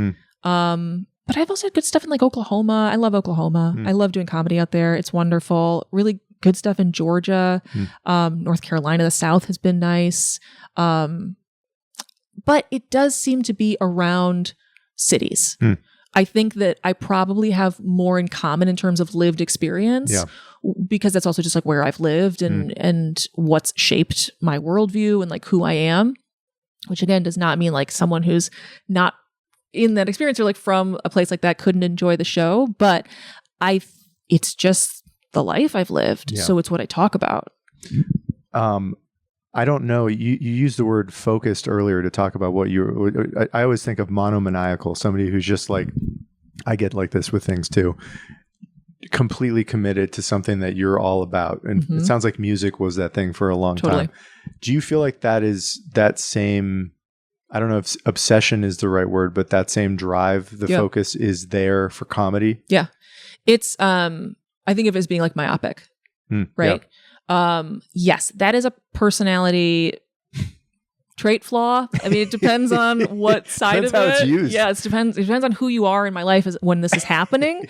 But I've also had good stuff in like Oklahoma. I love Oklahoma. I love doing comedy out there. It's wonderful. Really good stuff in Georgia. North Carolina, the South has been nice. But it does seem to be around cities. I think that I probably have more in common in terms of lived experience, because that's also just like where I've lived and what's shaped my worldview and like who I am, which again does not mean like someone who's not in that experience or like from a place like that couldn't enjoy the show. But it's just the life I've lived. So it's what I talk about. I don't know. You used the word focused earlier to talk about what I always think of monomaniacal, somebody who's just like, I get like this with things too, completely committed to something that you're all about. And it sounds like music was that thing for a long time. Do you feel like that is that same, I don't know if obsession is the right word, but that same drive, the focus is there for comedy? Yeah. It's, I think of it as being like myopic, right? Yes, that is a personality trait flaw. I mean, it depends on what side of it. It's used. Yeah, it depends on who you are in my life when this is happening.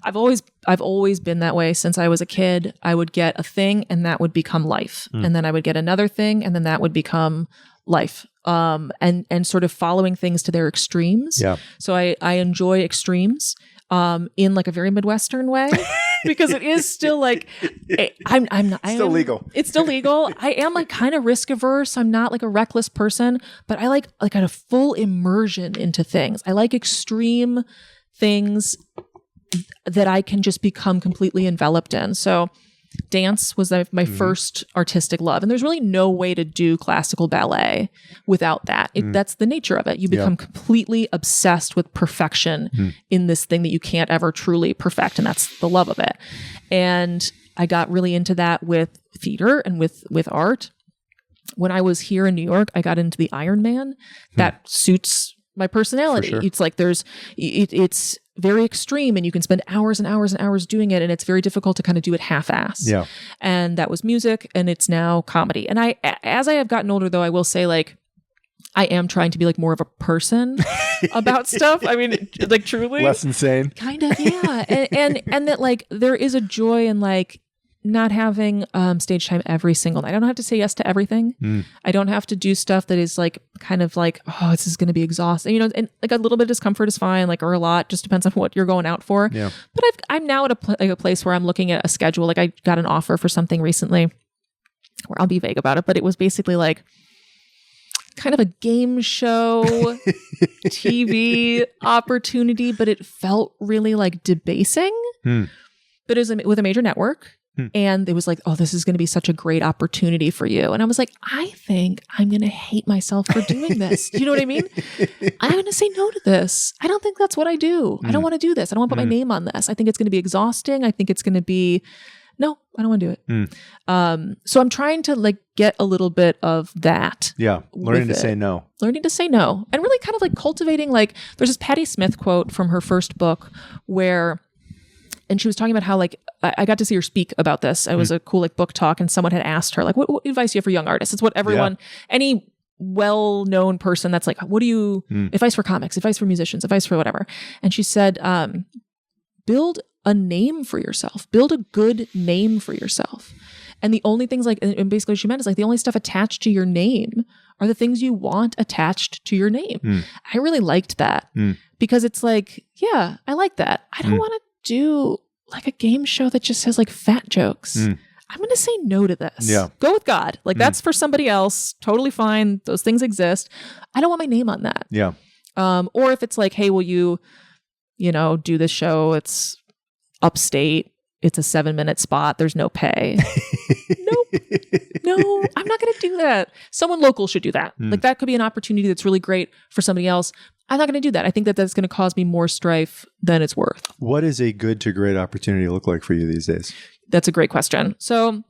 I've always been that way since I was a kid. I would get a thing and that would become life. And then I would get another thing and then that would become life. And sort of following things to their extremes. Yeah. So I enjoy extremes in like a very Midwestern way. Because it is still like, still legal. It's still legal. I am like kind of risk averse. I'm not like a reckless person, but I like a full immersion into things. I like extreme things that I can just become completely enveloped in. So dance was my first artistic love. And there's really no way to do classical ballet without that. That's the nature of it. You become completely obsessed with perfection in this thing that you can't ever truly perfect. And that's the love of it. And I got really into that with theater and with art. When I was here in New York, I got into the Iron Man. That suits my personality. Sure. It's like it's very extreme and you can spend hours and hours and hours doing it. And it's very difficult to kind of do it half-ass. Yeah. And that was music and it's now comedy. And as I have gotten older though, I will say like, I am trying to be like more of a person about stuff. I mean, like truly. Less insane. Kind of, yeah. And that like, there is a joy in like, not having stage time every single night. I don't have to say yes to everything. I don't have to do stuff that is like kind of like, oh, this is going to be exhausting. You know, and like a little bit of discomfort is fine, like, or a lot, just depends on what you're going out for. Yeah. But I'm now at a place where I'm looking at a schedule. Like I got an offer for something recently where I'll be vague about it, but it was basically like kind of a game show TV opportunity, but it felt really like debasing. But it was with a major network. And it was like, oh, this is going to be such a great opportunity for you. And I was like, I think I'm going to hate myself for doing this. Do you know what I mean? I'm going to say no to this. I don't think that's what I do. I don't want to do this. I don't want to put my name on this. I think it's going to be exhausting. I think it's going to be, no, I don't want to do it. So I'm trying to like get a little bit of that. Yeah. Learning to say no. Learning to say no. And really kind of like cultivating, like there's this Patti Smith quote from her first book and she was talking about how like, I got to see her speak about this. It was a cool like book talk and someone had asked her like, what advice do you have for young artists? It's what everyone, any well-known person that's like, what do you, advice for comics, advice for musicians, advice for whatever. And she said, build a name for yourself, build a good name for yourself. And the only things like, and basically what she meant is like the only stuff attached to your name are the things you want attached to your name. I really liked that because it's like, yeah, I like that. I don't want to do like a game show that just has like fat jokes. I'm going to say no to this. Yeah. Go with God. Like that's for somebody else. Totally fine. Those things exist. I don't want my name on that. Yeah. Or if it's like, hey, will you do this show? It's upstate. It's a 7-minute spot. There's no pay. Nope. No, I'm not going to do that. Someone local should do that. Like that could be an opportunity that's really great for somebody else. I'm not going to do that. I think that that's going to cause me more strife than it's worth. What does a good to great opportunity look like for you these days? That's a great question. So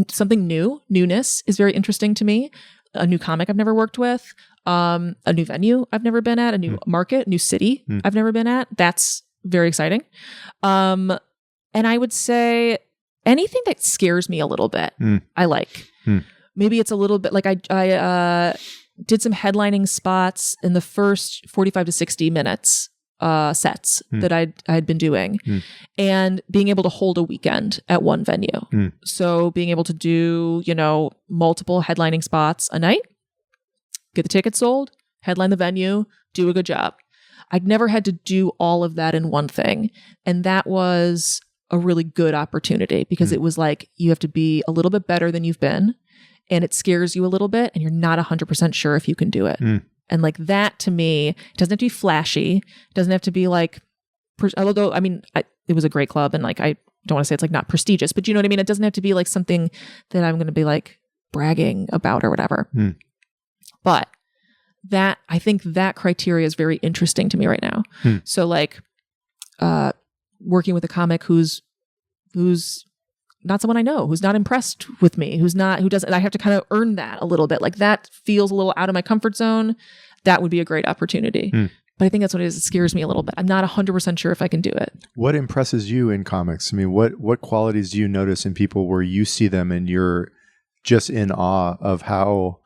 something newness is very interesting to me. A new comic I've never worked with, a new venue I've never been at, a new market, new city I've never been at. That's very exciting. And I would say anything that scares me a little bit, I like. Maybe it's a little bit like I did some headlining spots in the first 45 to 60 minutes sets that I'd been doing, and being able to hold a weekend at one venue. So being able to do, multiple headlining spots a night, get the tickets sold, headline the venue, do a good job. I'd never had to do all of that in one thing. And that was a really good opportunity because it was like, you have to be a little bit better than you've been. And it scares you a little bit and you're not 100% sure if you can do it. And like that to me, it doesn't have to be flashy. It doesn't have to be like, although, I mean, it was a great club and like, I don't want to say it's like not prestigious, but you know what I mean? It doesn't have to be like something that I'm going to be like bragging about or whatever. But that, I think that criteria is very interesting to me right now. So like, working with a comic who's not someone I know, who's not impressed with me, I have to kind of earn that a little bit. Like that feels a little out of my comfort zone. That would be a great opportunity. But I think that's what it is. It scares me a little bit. I'm not 100% sure if I can do it. What impresses you in comics? I mean, what qualities do you notice in people where you see them and you're just in awe of how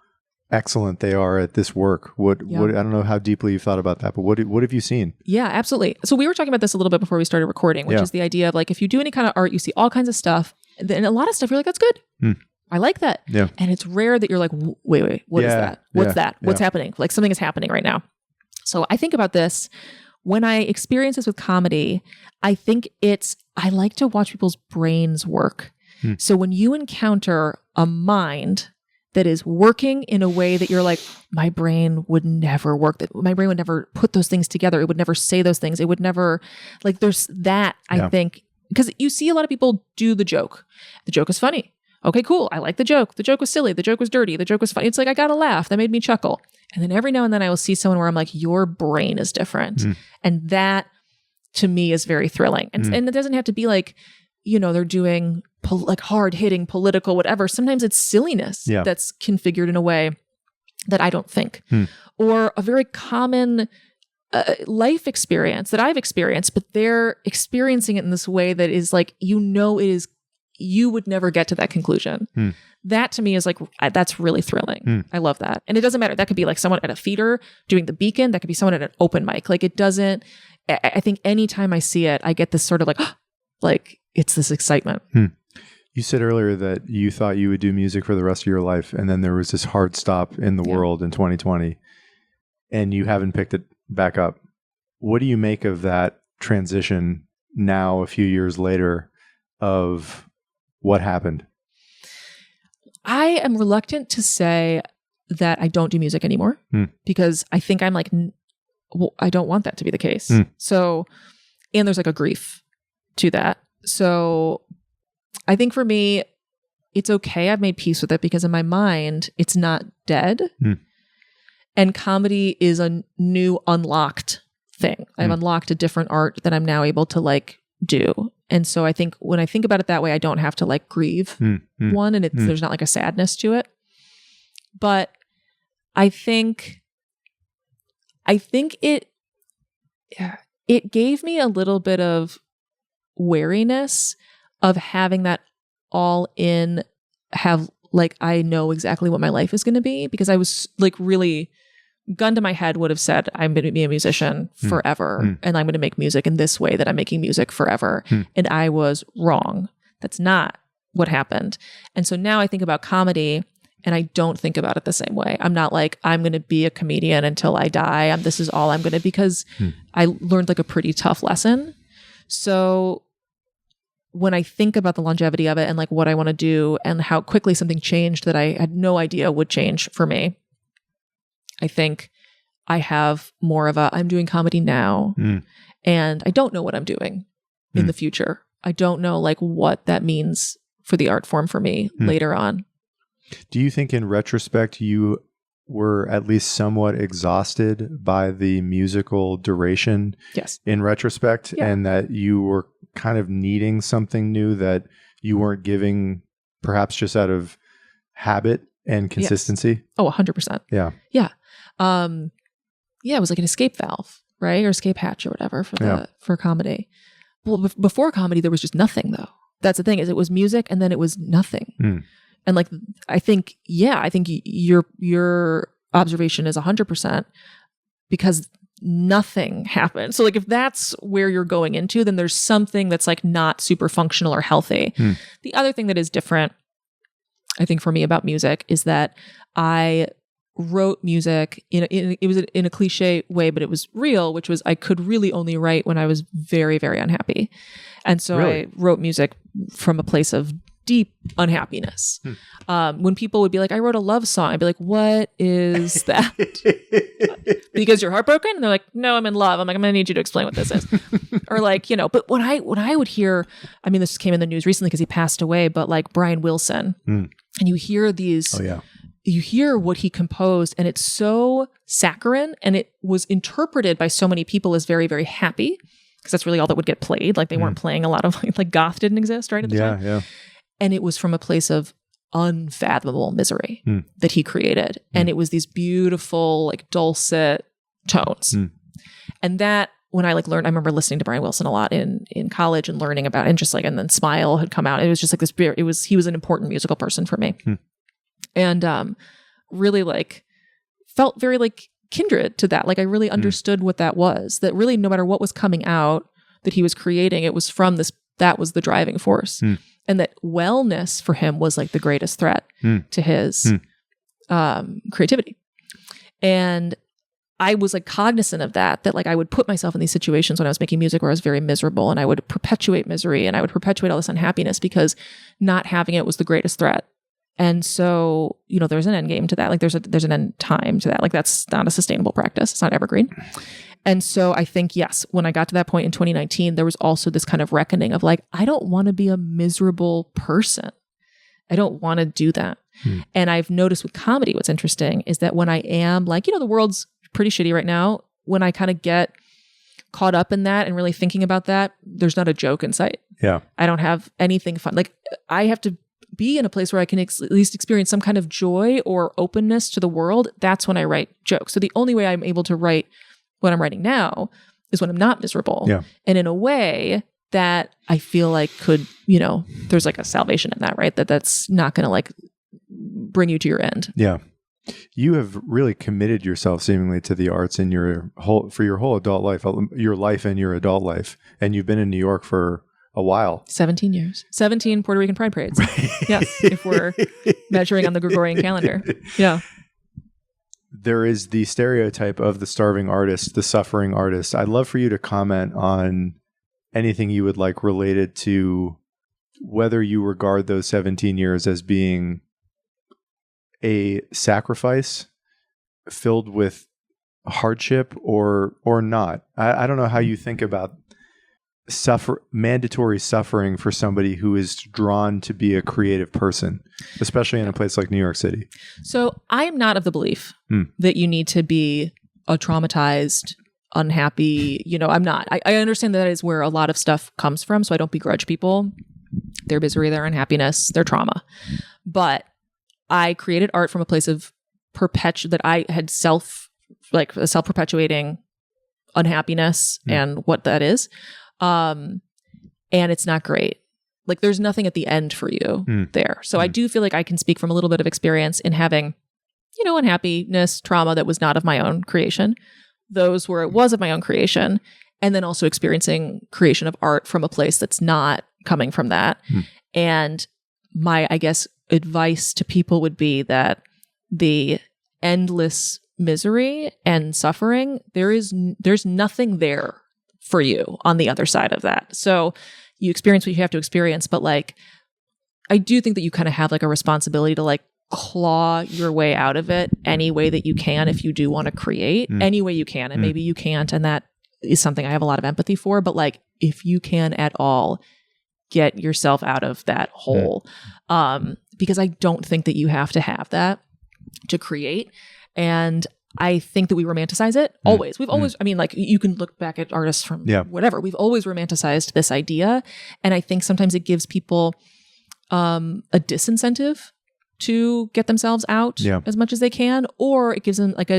excellent they are at this work. What I don't know how deeply you've thought about that, but what have you seen? Yeah, absolutely. So we were talking about this a little bit before we started recording, which is the idea of like, if you do any kind of art, you see all kinds of stuff, and a lot of stuff you're like, that's good. I like that. Yeah. And it's rare that you're like, wait, what is that? What's that? What's happening? Like something is happening right now. So I think about this when I experience this with comedy. I think I like to watch people's brains work. So when you encounter a mind that is working in a way that you're like, my brain would never work, that my brain would never put those things together. It would never say those things. It would never, like, there's that, I think, because you see a lot of people do the joke. The joke is funny. Okay, cool. I like the joke. The joke was silly. The joke was dirty. The joke was funny. It's like, I got to laugh. That made me chuckle. And then every now and then I will see someone where I'm like, your brain is different. And that to me is very thrilling. And it doesn't have to be like, they're doing like hard hitting political, whatever. Sometimes it's silliness that's configured in a way that I don't think, or a very common life experience that I've experienced, but they're experiencing it in this way that is like, it is, you would never get to that conclusion. That to me is like, that's really thrilling. I love that. And it doesn't matter. That could be like someone at a theater doing the Beacon. That could be someone at an open mic. Like it doesn't, I think anytime I see it, I get this sort of like, like it's this excitement. You said earlier that you thought you would do music for the rest of your life, and then there was this hard stop in the world in 2020, and you haven't picked it back up. What do you make of that transition now, a few years later, of what happened? I am reluctant to say that I don't do music anymore because I think I'm like, I don't want that to be the case. So, and there's like a grief to that. So I think for me, it's okay. I've made peace with it because in my mind, it's not dead. And comedy is a new unlocked thing. I've unlocked a different art that I'm now able to like do. And so I think when I think about it that way, I don't have to like grieve one, and there's not like a sadness to it. But I think it gave me a little bit of wariness of having that all in, have like, I know exactly what my life is going to be, because I was like really, gun to my head would have said, I'm going to be a musician forever and I'm going to make music in this way that I'm making music forever. And I was wrong. That's not what happened. And so now I think about comedy and I don't think about it the same way. I'm not like, I'm going to be a comedian until I die. This is all I'm going to, because I learned like a pretty tough lesson. So when I think about the longevity of it and like what I want to do and how quickly something changed that I had no idea would change for me, I think I have more of I'm doing comedy now and I don't know what I'm doing in the future. I don't know like what that means for the art form for me later on. Do you think in retrospect you were at least somewhat exhausted by the musical duration? Yes. In retrospect, and that you were kind of needing something new that you weren't giving, perhaps just out of habit and consistency? Yes. Oh, 100%. Yeah. Yeah. It was like an escape valve, right? Or escape hatch or whatever for comedy. Well, before comedy, there was just nothing though. That's the thing, is it was music and then it was nothing. And like, I think your observation is 100% because nothing happened. So like, if that's where you're going into, then there's something that's like not super functional or healthy. The other thing that is different, I think, for me about music is that I wrote music it was in a cliche way, but it was real, which was I could really only write when I was very, very unhappy. And so I wrote music from a place of deep unhappiness. When people would be like, I wrote a love song, I'd be like, what is that? Because you're heartbroken? And they're like, no, I'm in love. I'm like, I'm gonna need you to explain what this is. Or like, but when I would hear, I mean, this came in the news recently because he passed away, but like Brian Wilson, and you hear these, you hear what he composed, and it's so saccharine, and it was interpreted by so many people as very, very happy, because that's really all that would get played. Like they weren't playing a lot of like goth didn't exist right at the time. Yeah. And it was from a place of unfathomable misery that he created. And it was these beautiful, like dulcet tones. And that, when I like learned, I remember listening to Brian Wilson a lot in college and learning about, and just like, and then Smile had come out. It was just like this, he was an important musical person for me. And really like felt very like kindred to that. Like I really understood what that was, that really no matter what was coming out that he was creating, it was from this, that was the driving force. And that wellness for him was like the greatest threat to his creativity. And I was like cognizant of that like I would put myself in these situations when I was making music where I was very miserable, and I would perpetuate misery and I would perpetuate all this unhappiness because not having it was the greatest threat. And so, you know, there's an end game to that. Like there's an end time to that. Like that's not a sustainable practice. It's not evergreen. And so I think, yes, when I got to that point in 2019, there was also this kind of reckoning of like, I don't want to be a miserable person. I don't want to do that. And I've noticed with comedy, what's interesting is that when I am like, you know, the world's pretty shitty right now, when I kind of get caught up in that and really thinking about that, there's not a joke in sight. Yeah. I don't have anything fun. Like I have to be in a place where I can at least experience some kind of joy or openness to the world. That's when I write jokes. So the only way I'm able to write what I'm writing now is when I'm not miserable. Yeah. And in a way that I feel like could, you know, there's like a salvation in that, right? That's not going to like bring you to your end. Yeah. You have really committed yourself seemingly to the arts in your whole adult life, your life and your adult life. And you've been in New York for a while. 17 years. 17 Puerto Rican Pride Parades. Yes, if we're measuring on the Gregorian calendar. Yeah. There is the stereotype of the starving artist, the suffering artist. I'd love for you to comment on anything you would like related to whether you regard those 17 years as being a sacrifice filled with hardship or not. I don't know how you think about mandatory suffering for somebody who is drawn to be a creative person, especially in a place like New York City. So I am not of the belief that you need to be a traumatized, unhappy, you know, I'm not. I understand that is where a lot of stuff comes from, so I don't begrudge people their misery, their unhappiness, their trauma. But I created art from a place of that I had a self-perpetuating unhappiness and what that is. And it's not great. Like there's nothing at the end for you there. So I do feel like I can speak from a little bit of experience in having, you know, unhappiness, trauma that was not of my own creation, those where it was of my own creation, and then also experiencing creation of art from a place that's not coming from that. And my, I guess, advice to people would be that the endless misery and suffering, there's nothing there for you on the other side of that. So you experience what you have to experience, but like I do think that you kind of have like a responsibility to like claw your way out of it any way that you can if you do want to create any way you can, and maybe you can't, and that is something I have a lot of empathy for, but like if you can at all, get yourself out of that hole. Because I don't think that you have to have that to create. And I think that we romanticize it always. We've always, I mean, like you can look back at artists from whatever. We've always romanticized this idea. And I think sometimes it gives people a disincentive to get themselves out as much as they can, or it gives them like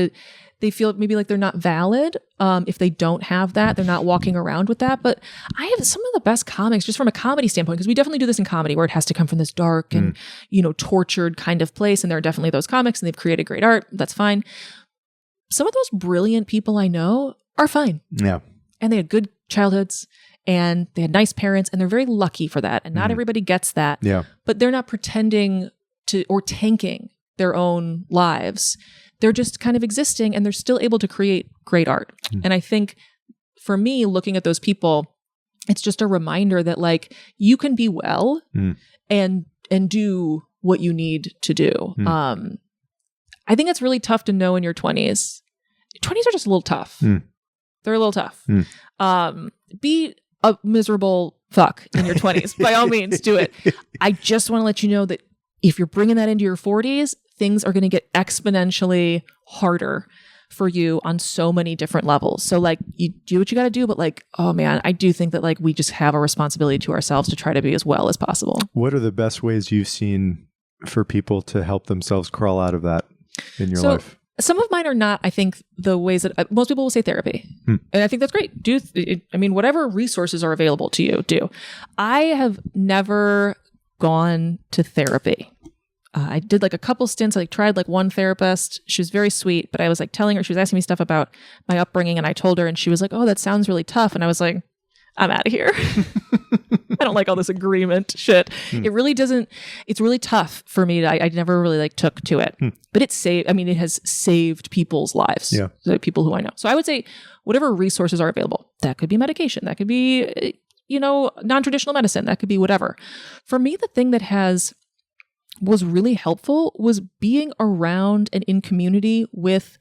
they feel maybe like they're not valid if they don't have that. They're not walking around with that. But I have some of the best comics just from a comedy standpoint, because we definitely do this in comedy where it has to come from this dark and, you know, tortured kind of place. And there are definitely those comics and they've created great art. That's fine. Some of those brilliant people I know are fine. Yeah. And they had good childhoods and they had nice parents and they're very lucky for that. And not everybody gets that. Yeah. But they're not pretending to or tanking their own lives. They're just kind of existing and they're still able to create great art. And I think for me, looking at those people, it's just a reminder that like you can be well and do what you need to do. I think it's really tough to know in your 20s. 20s are just a little tough. They're a little tough. Be a miserable fuck in your 20s. By all means, do it. I just want to let you know that if you're bringing that into your 40s, things are going to get exponentially harder for you on so many different levels. So like you do what you got to do, but like, oh man, I do think that like we just have a responsibility to ourselves to try to be as well as possible. What are the best ways you've seen for people to help themselves crawl out of that in your life? Some of mine are not, I think, the ways that most people will say therapy. And I think that's great. I mean, whatever resources are available to you, do. I have never gone to therapy. I did like a couple stints. I like tried like one therapist. She was very sweet, but I was like telling her, she was asking me stuff about my upbringing, and I told her, and she was like, "Oh, that sounds really tough." And I was like, "I'm out of here. I don't like all this agreement shit." It really doesn't. It's really tough for me. I never really like took to it, but it has saved people's lives. Yeah, the people who I know. So I would say whatever resources are available. That could be medication. That could be non-traditional medicine. That could be whatever. For me, the thing that was really helpful was being around and in community with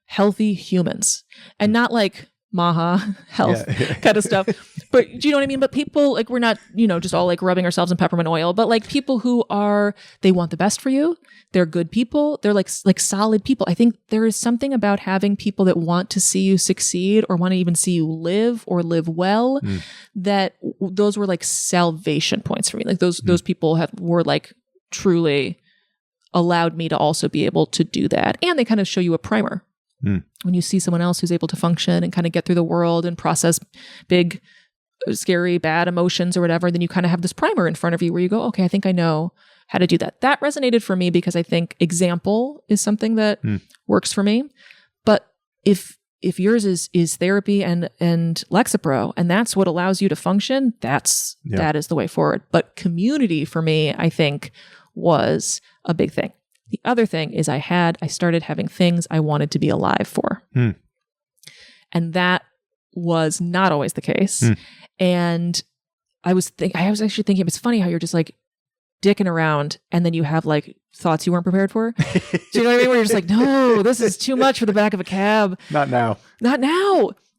healthy humans, and not like Maha health kind of stuff. But do you know what I mean? But people, like, we're not, just all like rubbing ourselves in peppermint oil, but like people who they want the best for you. They're good people. They're like solid people. I think there is something about having people that want to see you succeed or want to even see you live or live well, that those were like salvation points for me. Like those people were like truly allowed me to also be able to do that. And they kind of show you a primer. When you see someone else who's able to function and kind of get through the world and process big, scary, bad emotions or whatever, then you kind of have this primer in front of you where you go, okay, I think I know how to do that. That resonated for me because I think example is something that works for me. But if yours is therapy and Lexapro, and that's what allows you to function, that is the way forward. But community for me, I think, was a big thing. The other thing is I started having things I wanted to be alive for. And that was not always the case. And I was actually thinking, it's funny how you're just like dicking around and then you have like thoughts you weren't prepared for. Do you know what I mean? Where you're just like, no, this is too much for the back of a cab. Not now.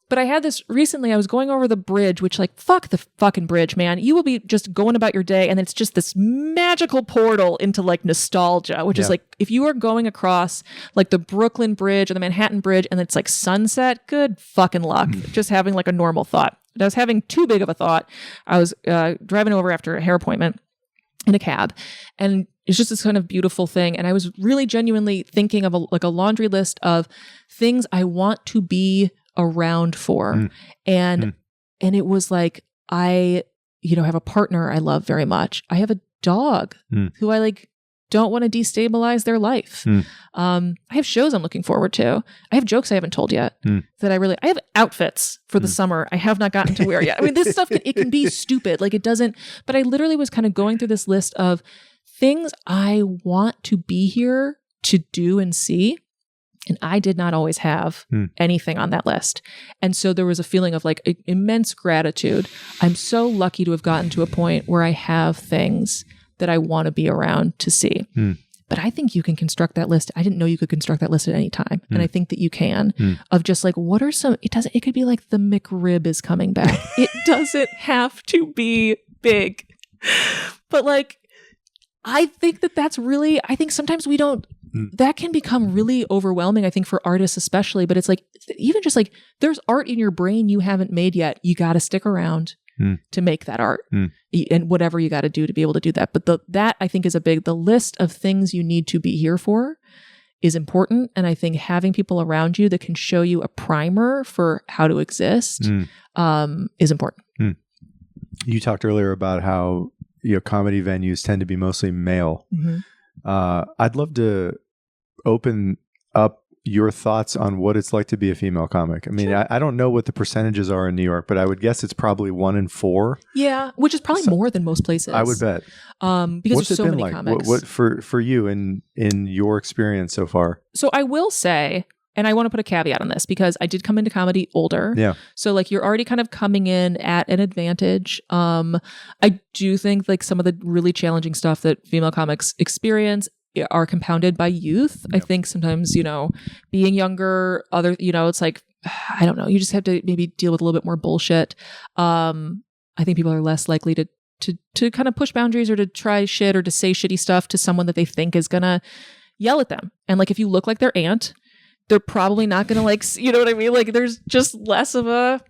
But I had this recently. I was going over the bridge, which, like, fuck the fucking bridge, man. You will be just going about your day, and it's just this magical portal into like nostalgia, which is like, if you are going across like the Brooklyn Bridge or the Manhattan Bridge and it's like sunset, good fucking luck. Just having like a normal thought. But I was having too big of a thought. I was driving over after a hair appointment in a cab, and it's just this kind of beautiful thing. And I was really genuinely thinking of a laundry list of things I want to be around for. And it was like, I have a partner I love very much. I have a dog who I like don't want to destabilize their life. I have shows I'm looking forward to. I have jokes I haven't told yet that I have outfits for the summer I have not gotten to wear yet. I mean, this stuff, it can be stupid. Like, it doesn't, but I literally was kind of going through this list of things I want to be here to do and see. And I did not always have anything on that list. And so there was a feeling of like immense gratitude. I'm so lucky to have gotten to a point where I have things that I want to be around to see. But I think you can construct that list. I didn't know you could construct that list at any time. And I think that you can, of just like, what are some, it could be like the McRib is coming back. It doesn't have to be big. But like, I think that's really, I think sometimes we don't, that can become really overwhelming, I think, for artists especially. But it's like, even just like, there's art in your brain you haven't made yet. You got to stick around to make that art and whatever you got to do to be able to do that. But that I think is the list of things you need to be here for is important. And I think having people around you that can show you a primer for how to exist is important. You talked earlier about how comedy venues tend to be mostly male. I'd love to open up your thoughts on what it's like to be a female comic. I mean, sure. I don't know what the percentages are in New York, but I would guess it's probably 1 in 4. Yeah, which is probably more than most places. I would bet. Because there's so many like? Comics. What for you in your experience so far? So I will say, and I want to put a caveat on this because I did come into comedy older. Yeah. So like you're already kind of coming in at an advantage. I do think like some of the really challenging stuff that female comics experience are compounded by youth. Yep. I think sometimes, being younger, it's like, I don't know, you just have to maybe deal with a little bit more bullshit. I think people are less likely to kind of push boundaries or to try shit or to say shitty stuff to someone that they think is gonna yell at them. And like, if you look like their aunt, they're probably not gonna like, you know what I mean? Like there's just less of a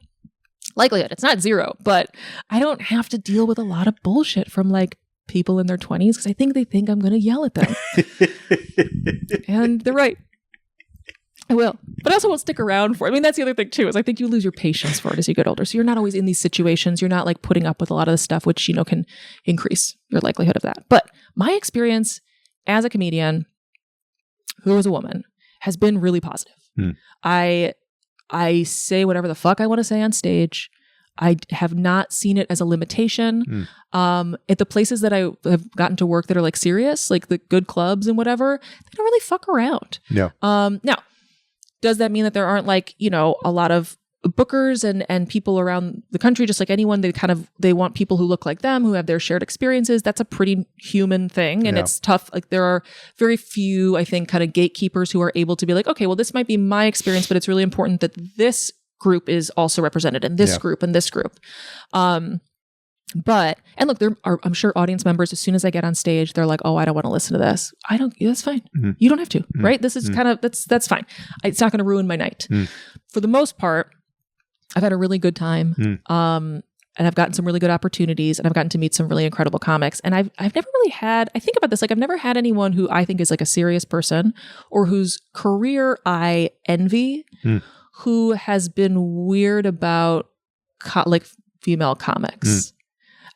likelihood. It's not zero, but I don't have to deal with a lot of bullshit from like people in their 20s because I think they think I'm going to yell at them. And they're right. I will. But I also won't stick around for it. I mean, that's the other thing too, is I think you lose your patience for it as you get older. So you're not always in these situations. You're not like putting up with a lot of the stuff, which, can increase your likelihood of that. But my experience as a comedian who is a woman, has been really positive. I say whatever the fuck I want to say on stage. I have not seen it as a limitation. At the places that I have gotten to work that are like serious, like the good clubs and whatever, they don't really fuck around. Yeah. Now, does that mean that there aren't like, you know, a lot of bookers and people around the country, just like anyone, they want people who look like them, who have their shared experiences. That's a pretty human thing. And it's tough. Like there are very few, I think, kind of gatekeepers who are able to be like, okay, well, this might be my experience, but it's really important that this group is also represented in this group and this group. But, and look, there are, I'm sure, audience members, as soon as I get on stage, they're like, oh, I don't want to listen to this. That's fine. You don't have to, right? This is kind of, that's fine. It's not going to ruin my night. For the most part, I've had a really good time. And I've gotten some really good opportunities, and I've gotten to meet some really incredible comics. And I've never really had, I think about this, like I've never had anyone who I think is like a serious person or whose career I envy, who has been weird about like female comics.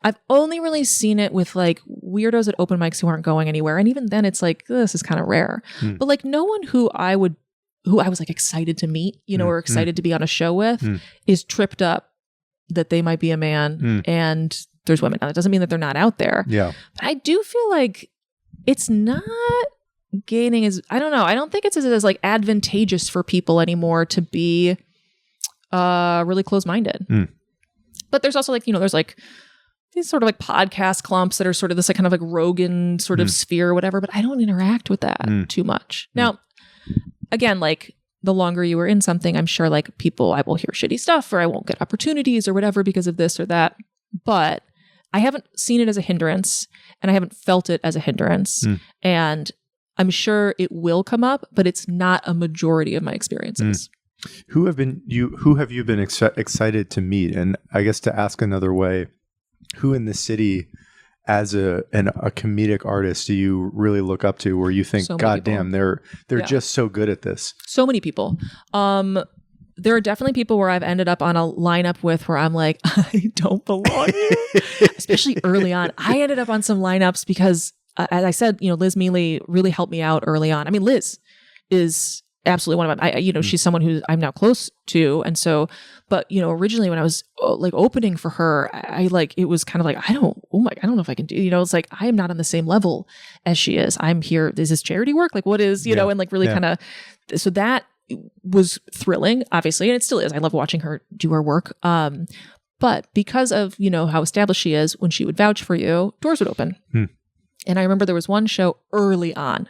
I've only really seen it with like weirdos at open mics who aren't going anywhere. And even then it's like, this is kind of rare. But like no one who I was like excited to meet, you know, or excited to be on a show with is tripped up that they might be a man and there's women. Now, that doesn't mean that they're not out there. Yeah. But I do feel like it's not gaining as, I don't know. I don't think it's as like advantageous for people anymore to be really close-minded. But there's also like, you know, there's like these sort of like podcast clumps that are sort of this like kind of like Rogan sort of sphere or whatever, but I don't interact with that too much. Now, again, like the longer you were in something, I'm sure like I will hear shitty stuff or I won't get opportunities or whatever because of this or that. But I haven't seen it as a hindrance and I haven't felt it as a hindrance. And I'm sure it will come up, but it's not a majority of my experiences. Who have you been excited to meet? And I guess to ask another way, who in the city as a comedic artist do you really look up to where you think, God damn, they're just so good at this? So many people. There are definitely people where I've ended up on a lineup with where I'm like, I don't belong here. Especially early on. I ended up on some lineups because, as I said, you know, Liz Mealy really helped me out early on. I mean, Liz is absolutely one of them. She's someone who I'm now close to. And so, but, you know, originally when I was like opening for her, I like, it was kind of like, I don't know if I can do, you know, it's like, I am not on the same level as she is. I'm here. Is this charity work? Like what is, you know, and like really kind of, so that was thrilling, obviously. And it still is. I love watching her do her work. But because of, you know, how established she is, when she would vouch for you, doors would open. And I remember there was one show early on.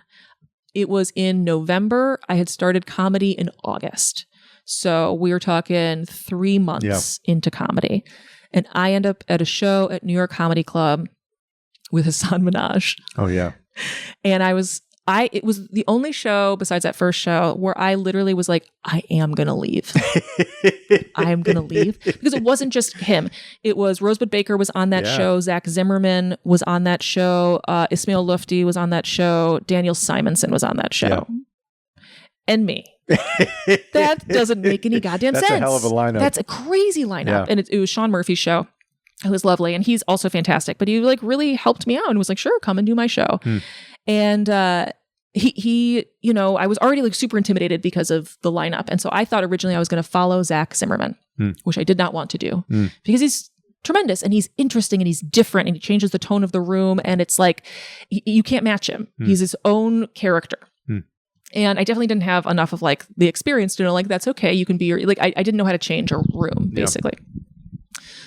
It was in November. I had started comedy in August. So we were talking 3 months into comedy. And I end up at a show at New York Comedy Club with Hasan Minhaj. Oh, yeah. And it was the only show besides that first show where I literally was like, I am going to leave. I am going to leave. Because it wasn't just him. It was Rosebud Baker was on that show. Zach Zimmerman was on that show. Ismail Lufti was on that show. Daniel Simonson was on that show. Yeah. And me. That doesn't make any goddamn sense. That's a hell of a lineup. That's a crazy lineup. Yeah. And it was Sean Murphy's show. It was lovely. And he's also fantastic. But he like really helped me out and was like, sure, come and do my show. And he, you know, I was already like super intimidated because of the lineup. And so I thought originally I was going to follow Zach Zimmerman, which I did not want to do because he's tremendous and he's interesting and he's different and he changes the tone of the room. And it's like, you can't match him. He's his own character. And I definitely didn't have enough of like the experience to know like, that's okay. You can be your, like, I didn't know how to change a room basically.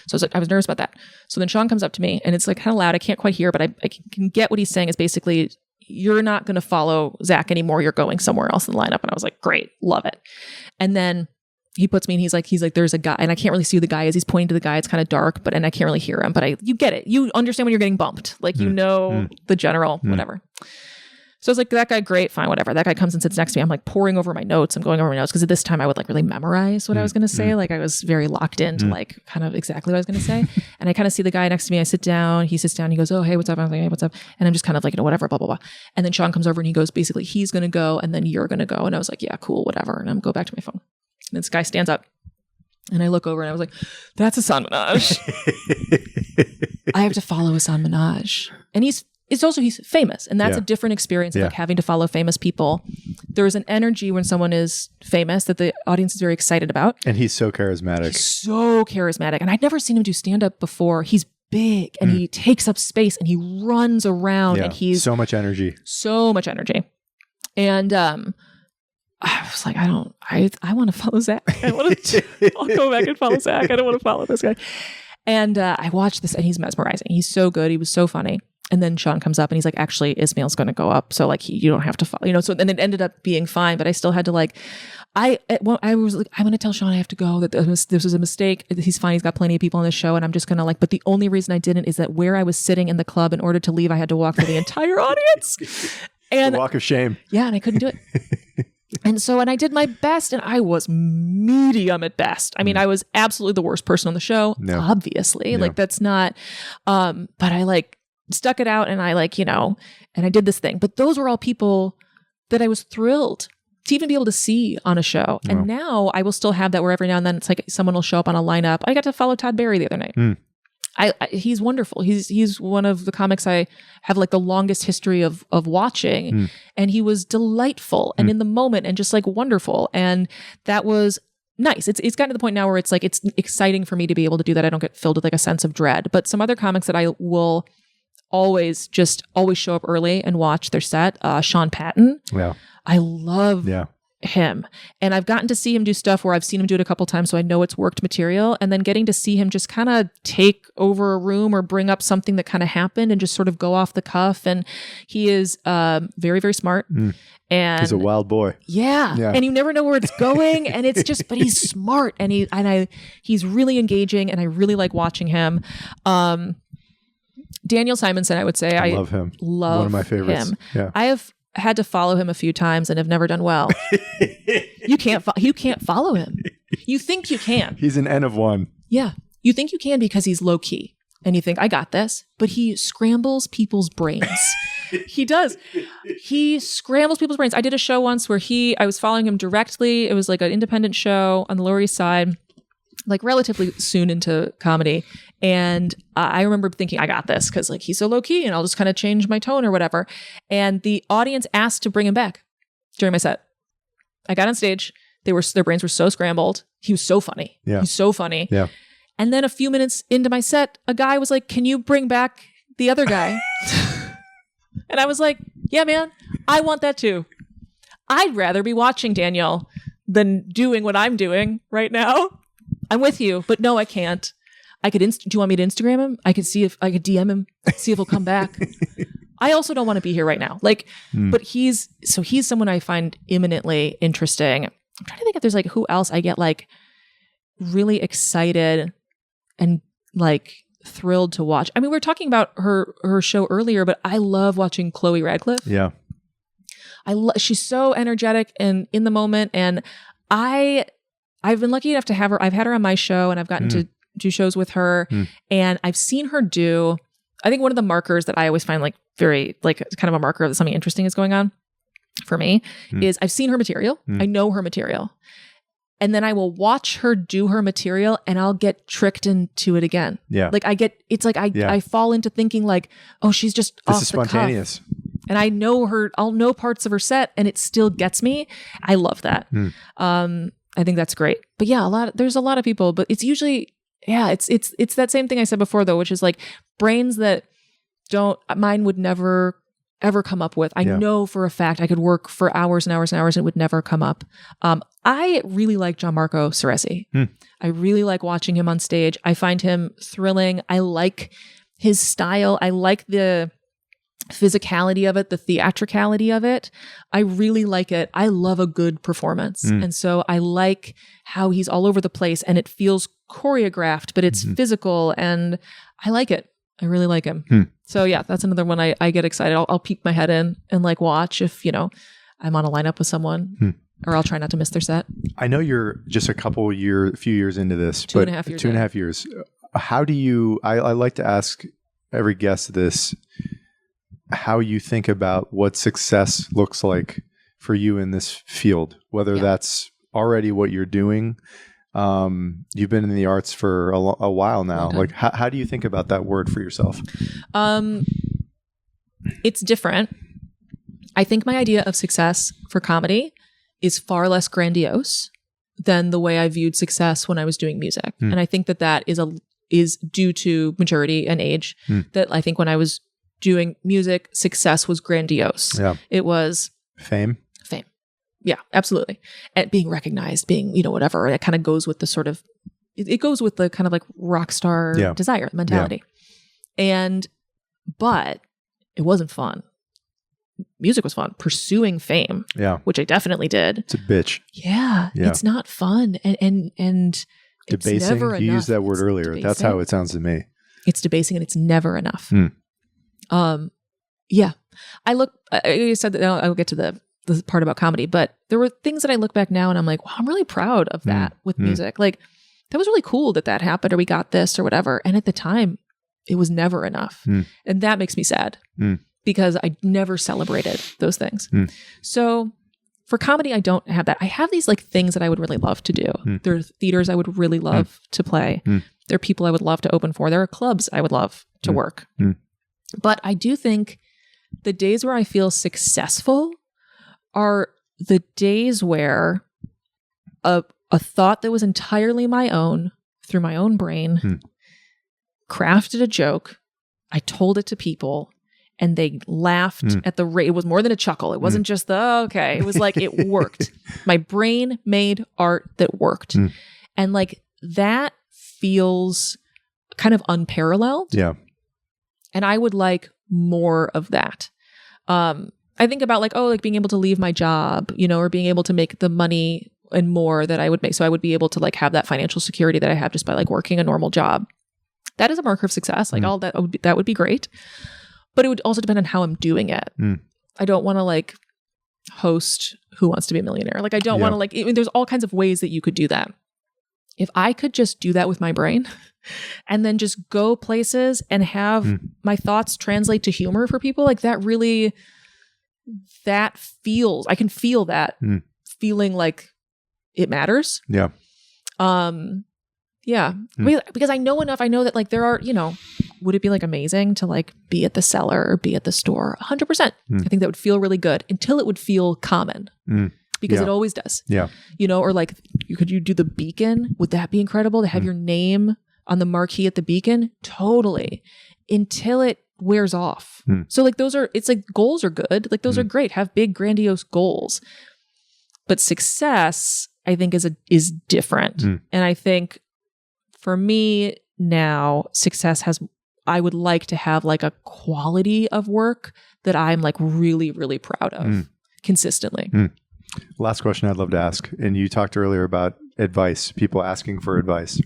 So I was nervous about that. So then Sean comes up to me and it's like kind of loud. I can't quite hear, but I can get what he's saying is basically, you're not going to follow Zach anymore. You're going somewhere else in the lineup. And I was like, great, love it. And then he puts me and he's like, there's a guy and I can't really see who the guy is. He's pointing to the guy. It's kind of dark, and I can't really hear him, but you get it. You understand when you're getting bumped. Like, you know, the general, whatever. So I was like, that guy, great, fine, whatever. That guy comes and sits next to me. I'm like pouring over my notes. I'm going over my notes because at this time I would like really memorize what I was going to say. Like I was very locked into like kind of exactly what I was going to say. And I kind of see the guy next to me. I sit down. He sits down. He goes, oh, hey, what's up? I'm like, hey, what's up? And I'm just kind of like, you know, whatever, blah, blah, blah. And then Sean comes over and he goes, basically, he's going to go and then you're going to go. And I was like, yeah, cool, whatever. And I'm go back to my phone. And this guy stands up and I look over and I was like, that's Hasan Minhaj. I have to follow Hasan Minhaj. And it's also, he's famous, and that's a different experience of like having to follow famous people. There's an energy when someone is famous that the audience is very excited about. And he's so charismatic. And I'd never seen him do stand-up before. He's big and he takes up space and he runs around and he's so much energy. And I was like, I want to follow Zach. I'll go back and follow Zach. I don't want to follow this guy. And I watched this and he's mesmerizing. He's so good. He was so funny. And then Sean comes up and he's like, actually, Ismail's going to go up. So like, you don't have to follow, so then it ended up being fine, but I still had to like, I was like, I'm going to tell Sean I have to go, that this was a mistake. He's fine. He's got plenty of people on the show. And I'm just going to like, but the only reason I didn't is that where I was sitting in the club, in order to leave, I had to walk through the entire audience. And the walk of shame. Yeah. And I couldn't do it. And I did my best, and I was medium at best. I mean, I was absolutely the worst person on the show, obviously. Like that's not, but I like stuck it out, and I like, and I did this thing. But those were all people that I was thrilled to even be able to see on a show. And now I will still have that where every now and then it's like someone will show up on a lineup. I got to follow Todd Barry the other night. He's wonderful. He's one of the comics I have like the longest history of watching, and he was delightful and in the moment and just like wonderful. And that was nice. It's gotten to the point now where it's like, it's exciting for me to be able to do that. I don't get filled with like a sense of dread, but some other comics that I will always show up early and watch their set. Sean Patton. Yeah. I love him. And I've gotten to see him do stuff where I've seen him do it a couple times, so I know it's worked material. And then getting to see him just kind of take over a room or bring up something that kind of happened and just sort of go off the cuff. And he is very, very smart. And he's a wild boy. Yeah. And you never know where it's going. And it's just, but he's smart, and he's really engaging, and I really like watching him. Daniel Simonson, I would say. I love him. One of my favorites. Yeah. I have had to follow him a few times and have never done well. You can't follow him. You think you can. He's an N of one. Yeah. You think you can because he's low key and you think, I got this, but he scrambles people's brains. He does. He scrambles people's brains. I did a show once where I was following him directly. It was like an independent show on the Lower East Side, like relatively soon into comedy. And I remember thinking, I got this, because like he's so low key and I'll just kind of change my tone or whatever. And the audience asked to bring him back during my set. I got on stage. Their brains were so scrambled. He was so funny. Yeah. He's so funny. Yeah. And then a few minutes into my set, a guy was like, can you bring back the other guy? And I was like, yeah, man, I want that too. I'd rather be watching Daniel than doing what I'm doing right now. I'm with you, but no, I can't. Do you want me to Instagram him? I could see if I could DM him, see if he'll come back. I also don't want to be here right now. Like, but he's someone I find eminently interesting. I'm trying to think if there's like who else I get like really excited and like thrilled to watch. I mean, we were talking about her show earlier, but I love watching Chloe Radcliffe. Yeah. She's so energetic and in the moment. And I've been lucky enough to have her. I've had her on my show, and I've gotten to do shows with her, and I've seen her do, I think one of the markers that I always find like very, like kind of a marker that something interesting is going on for me is I've seen her material. I know her material. And then I will watch her do her material, and I'll get tricked into it again. Yeah. Like I fall into thinking like, oh, she's just off the spontaneous cuff. And I'll know parts of her set, and it still gets me. I love that. I think that's great. But yeah, there's a lot of people, but it's usually, it's that same thing I said before though, which is like brains that mine would never ever come up with. I know for a fact I could work for hours and hours and hours and it would never come up. I really like Gianmarco Ceresi. I really like watching him on stage. I find him thrilling. I like his style. I like the physicality of it, the theatricality of it. I really like it. I love a good performance. And so I like how he's all over the place and it feels choreographed, but it's physical, and I like it. I really like him. So yeah, that's another one I get excited. I'll peek my head in and like watch if, I'm on a lineup with someone, or I'll try not to miss their set. I know you're just a few years into this, Two and a half years. How do you, I like to ask every guest this, how you think about what success looks like for you in this field, whether that's already what you're doing. You've been in the arts for a while now. Like, how do you think about that word for yourself? It's different. I think my idea of success for comedy is far less grandiose than the way I viewed success when I was doing music. And I think that is due to maturity and age. That I think when I was doing music, success was grandiose. Yeah. It was fame. Yeah, absolutely. And being recognized, being, whatever. It kind of goes with the sort of, it goes with the kind of like rock star desire mentality. Yeah. But it wasn't fun. Music was fun. Pursuing fame, which I definitely did. It's a bitch. Yeah. It's not fun. And debasing. It's never you enough. Used that word earlier. Debasing. That's how it sounds to me. It's debasing and it's never enough. Yeah. I said that I'll get to the part about comedy, but there were things that I look back now and I'm like, wow, I'm really proud of that with music. Like that was really cool that happened or we got this or whatever. And at the time it was never enough. And that makes me sad because I never celebrated those things. So for comedy, I don't have that. I have these like things that I would really love to do. There are theaters I would really love to play. There are people I would love to open for. There are clubs I would love to work. But I do think the days where I feel successful are the days where a thought that was entirely my own, through my own brain, crafted a joke, I told it to people, and they laughed at the rate. It was more than a chuckle. It wasn't just okay. It was like it worked. My brain made art that worked. And like that feels kind of unparalleled. Yeah. And I would like more of that. I think about like being able to leave my job, or being able to make the money and more that I would make. So I would be able to like have that financial security that I have just by like working a normal job. That is a marker of success. Like all that would be great. But it would also depend on how I'm doing it. I don't want to like host Who Wants to Be a Millionaire. Like I don't want to like, there's all kinds of ways that you could do that. If I could just do that with my brain and then just go places and have my thoughts translate to humor for people, like that really, I can feel that feeling like it matters. Yeah. Yeah. Because I know enough. I know that like there are, would it be like amazing to like be at the cellar or be at the store? 100%. I think that would feel really good until it would feel common. Because it always does. Yeah. Or like, could you do the Beacon? Would that be incredible to have your name on the marquee at the Beacon? Totally. Until it wears off. So like it's like goals are good. Like those are great. Have big, grandiose goals. But success, I think, is different. And I think for me now, success I would like to have like a quality of work that I'm like really, really proud of consistently. Last question I'd love to ask. And you talked earlier about advice, people asking for advice,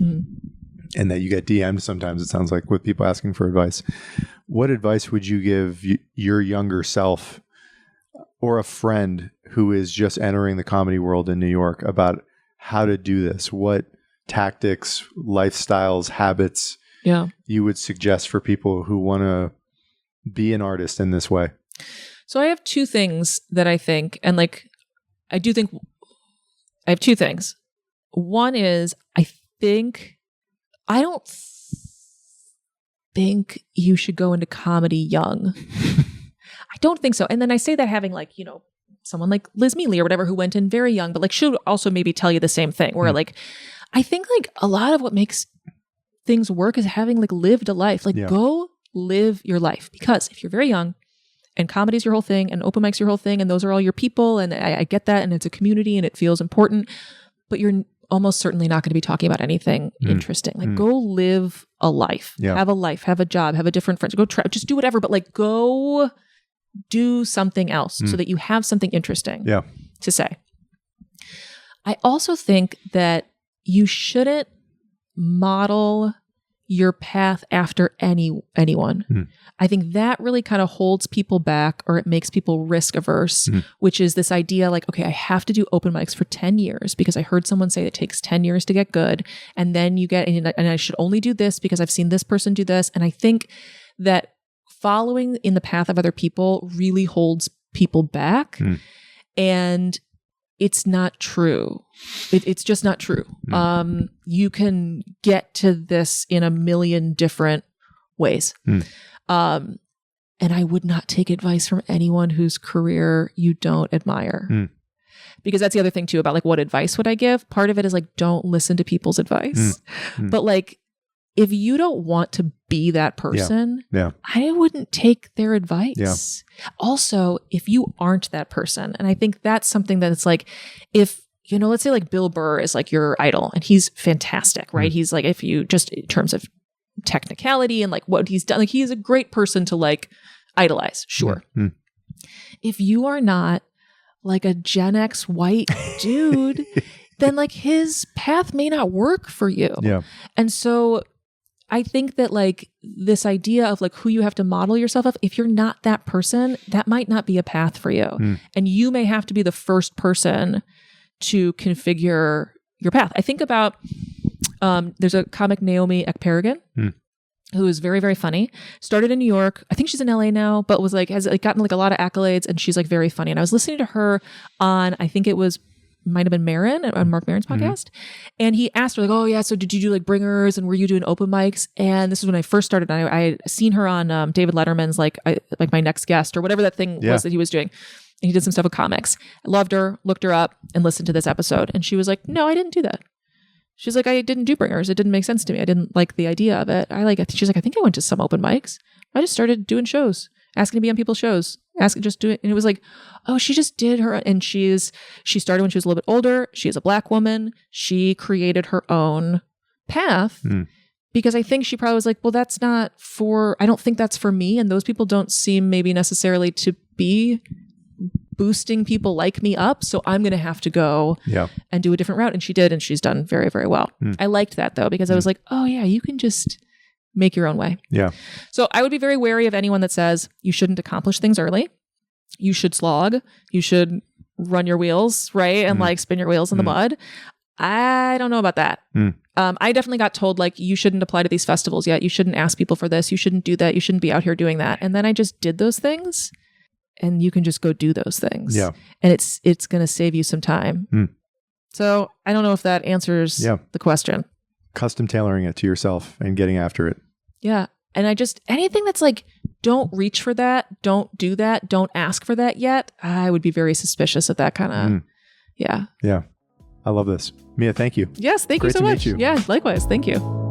and that you get DM'd sometimes, it sounds like, with people asking for advice. What advice would you give your younger self or a friend who is just entering the comedy world in New York about how to do this? What tactics, lifestyles, habits you would suggest for people who want to be an artist in this way? So I have two things that I think, and like, I do think I have two things. One is I don't think you should go into comedy young. I don't think so. And then I say that having like, someone like Liz Mealy or whatever who went in very young, but like she'll also maybe tell you the same thing where like, I think like a lot of what makes things work is having like lived a life. Like go live your life, because if you're very young and comedy's your whole thing and open mic's your whole thing and those are all your people, and I get that, and it's a community and it feels important, but you're almost certainly not going to be talking about anything interesting. Like go live a life, have a life, have a job, have a different friends, go try, just do whatever, but like go do something else so that you have something interesting to say. I also think that you shouldn't model your path after anyone. I think that really kind of holds people back, or it makes people risk averse, which is this idea like, okay, I have to do open mics for 10 years because I heard someone say it takes 10 years to get good. And then you get, and I should only do this because I've seen this person do this. And I think that following in the path of other people really holds people back. And it's not true. It's just not true. You can get to this in a million different ways. And I would not take advice from anyone whose career you don't admire. Because that's the other thing too about like, what advice would I give? Part of it is like, don't listen to people's advice. But like, if you don't want to be that person, I wouldn't take their advice. Also, if you aren't that person, and I think that's something that it's like, if, you know, let's say like Bill Burr is like your idol and he's fantastic, right? He's like, if you just in terms of technicality and like what he's done, like he is a great person to like idolize. Sure. If you are not like a Gen X white dude, then like his path may not work for you. And so I think that like this idea of like who you have to model yourself of, if you're not that person, that might not be a path for you. And you may have to be the first person to configure your path. I think about, there's a comic, Naomi Ekperigin, who is very, very funny. Started in New York. I think she's in LA now, but was like, has like gotten like a lot of accolades, and she's like very funny. And I was listening to her on, I think it was, might have been Maron, on Mark Maron's podcast. And he asked her like, oh yeah, so did you do like bringers and were you doing open mics? And this is when I first started. I had seen her on David Letterman's like My Next Guest or whatever that thing was that he was doing. And he did some stuff with comics. I loved her, looked her up, and listened to this episode. And she was like, no, I didn't do that. She's like, I didn't do bringers. It didn't make sense to me. I didn't like the idea of it. She's like, I think I went to some open mics. I just started doing shows, asking to be on people's shows, just do it. And it was like, oh, she just did her. And she started when she was a little bit older. She is a Black woman. She created her own path because I think she probably was like, well, I don't think that's for me. And those people don't seem maybe necessarily to be boosting people like me up. So I'm going to have to go and do a different route. And she did. And she's done very, very well. I liked that though, because I was like, oh yeah, you can just make your own way. So I would be very wary of anyone that says you shouldn't accomplish things early. You should slog. You should run your wheels, right? And like spin your wheels in the mud. I don't know about that. I definitely got told like, you shouldn't apply to these festivals yet. You shouldn't ask people for this. You shouldn't do that. You shouldn't be out here doing that. And then I just did those things. And you can just go do those things. And it's going to save you some time. So I don't know if that answers the question. Custom tailoring it to yourself and getting after it. Yeah. And anything that's like, don't reach for that. Don't do that. Don't ask for that yet. I would be very suspicious of that kind of. Yeah. I love this. Mia, thank you. Yes. Thank you so much. Yeah. Likewise. Thank you.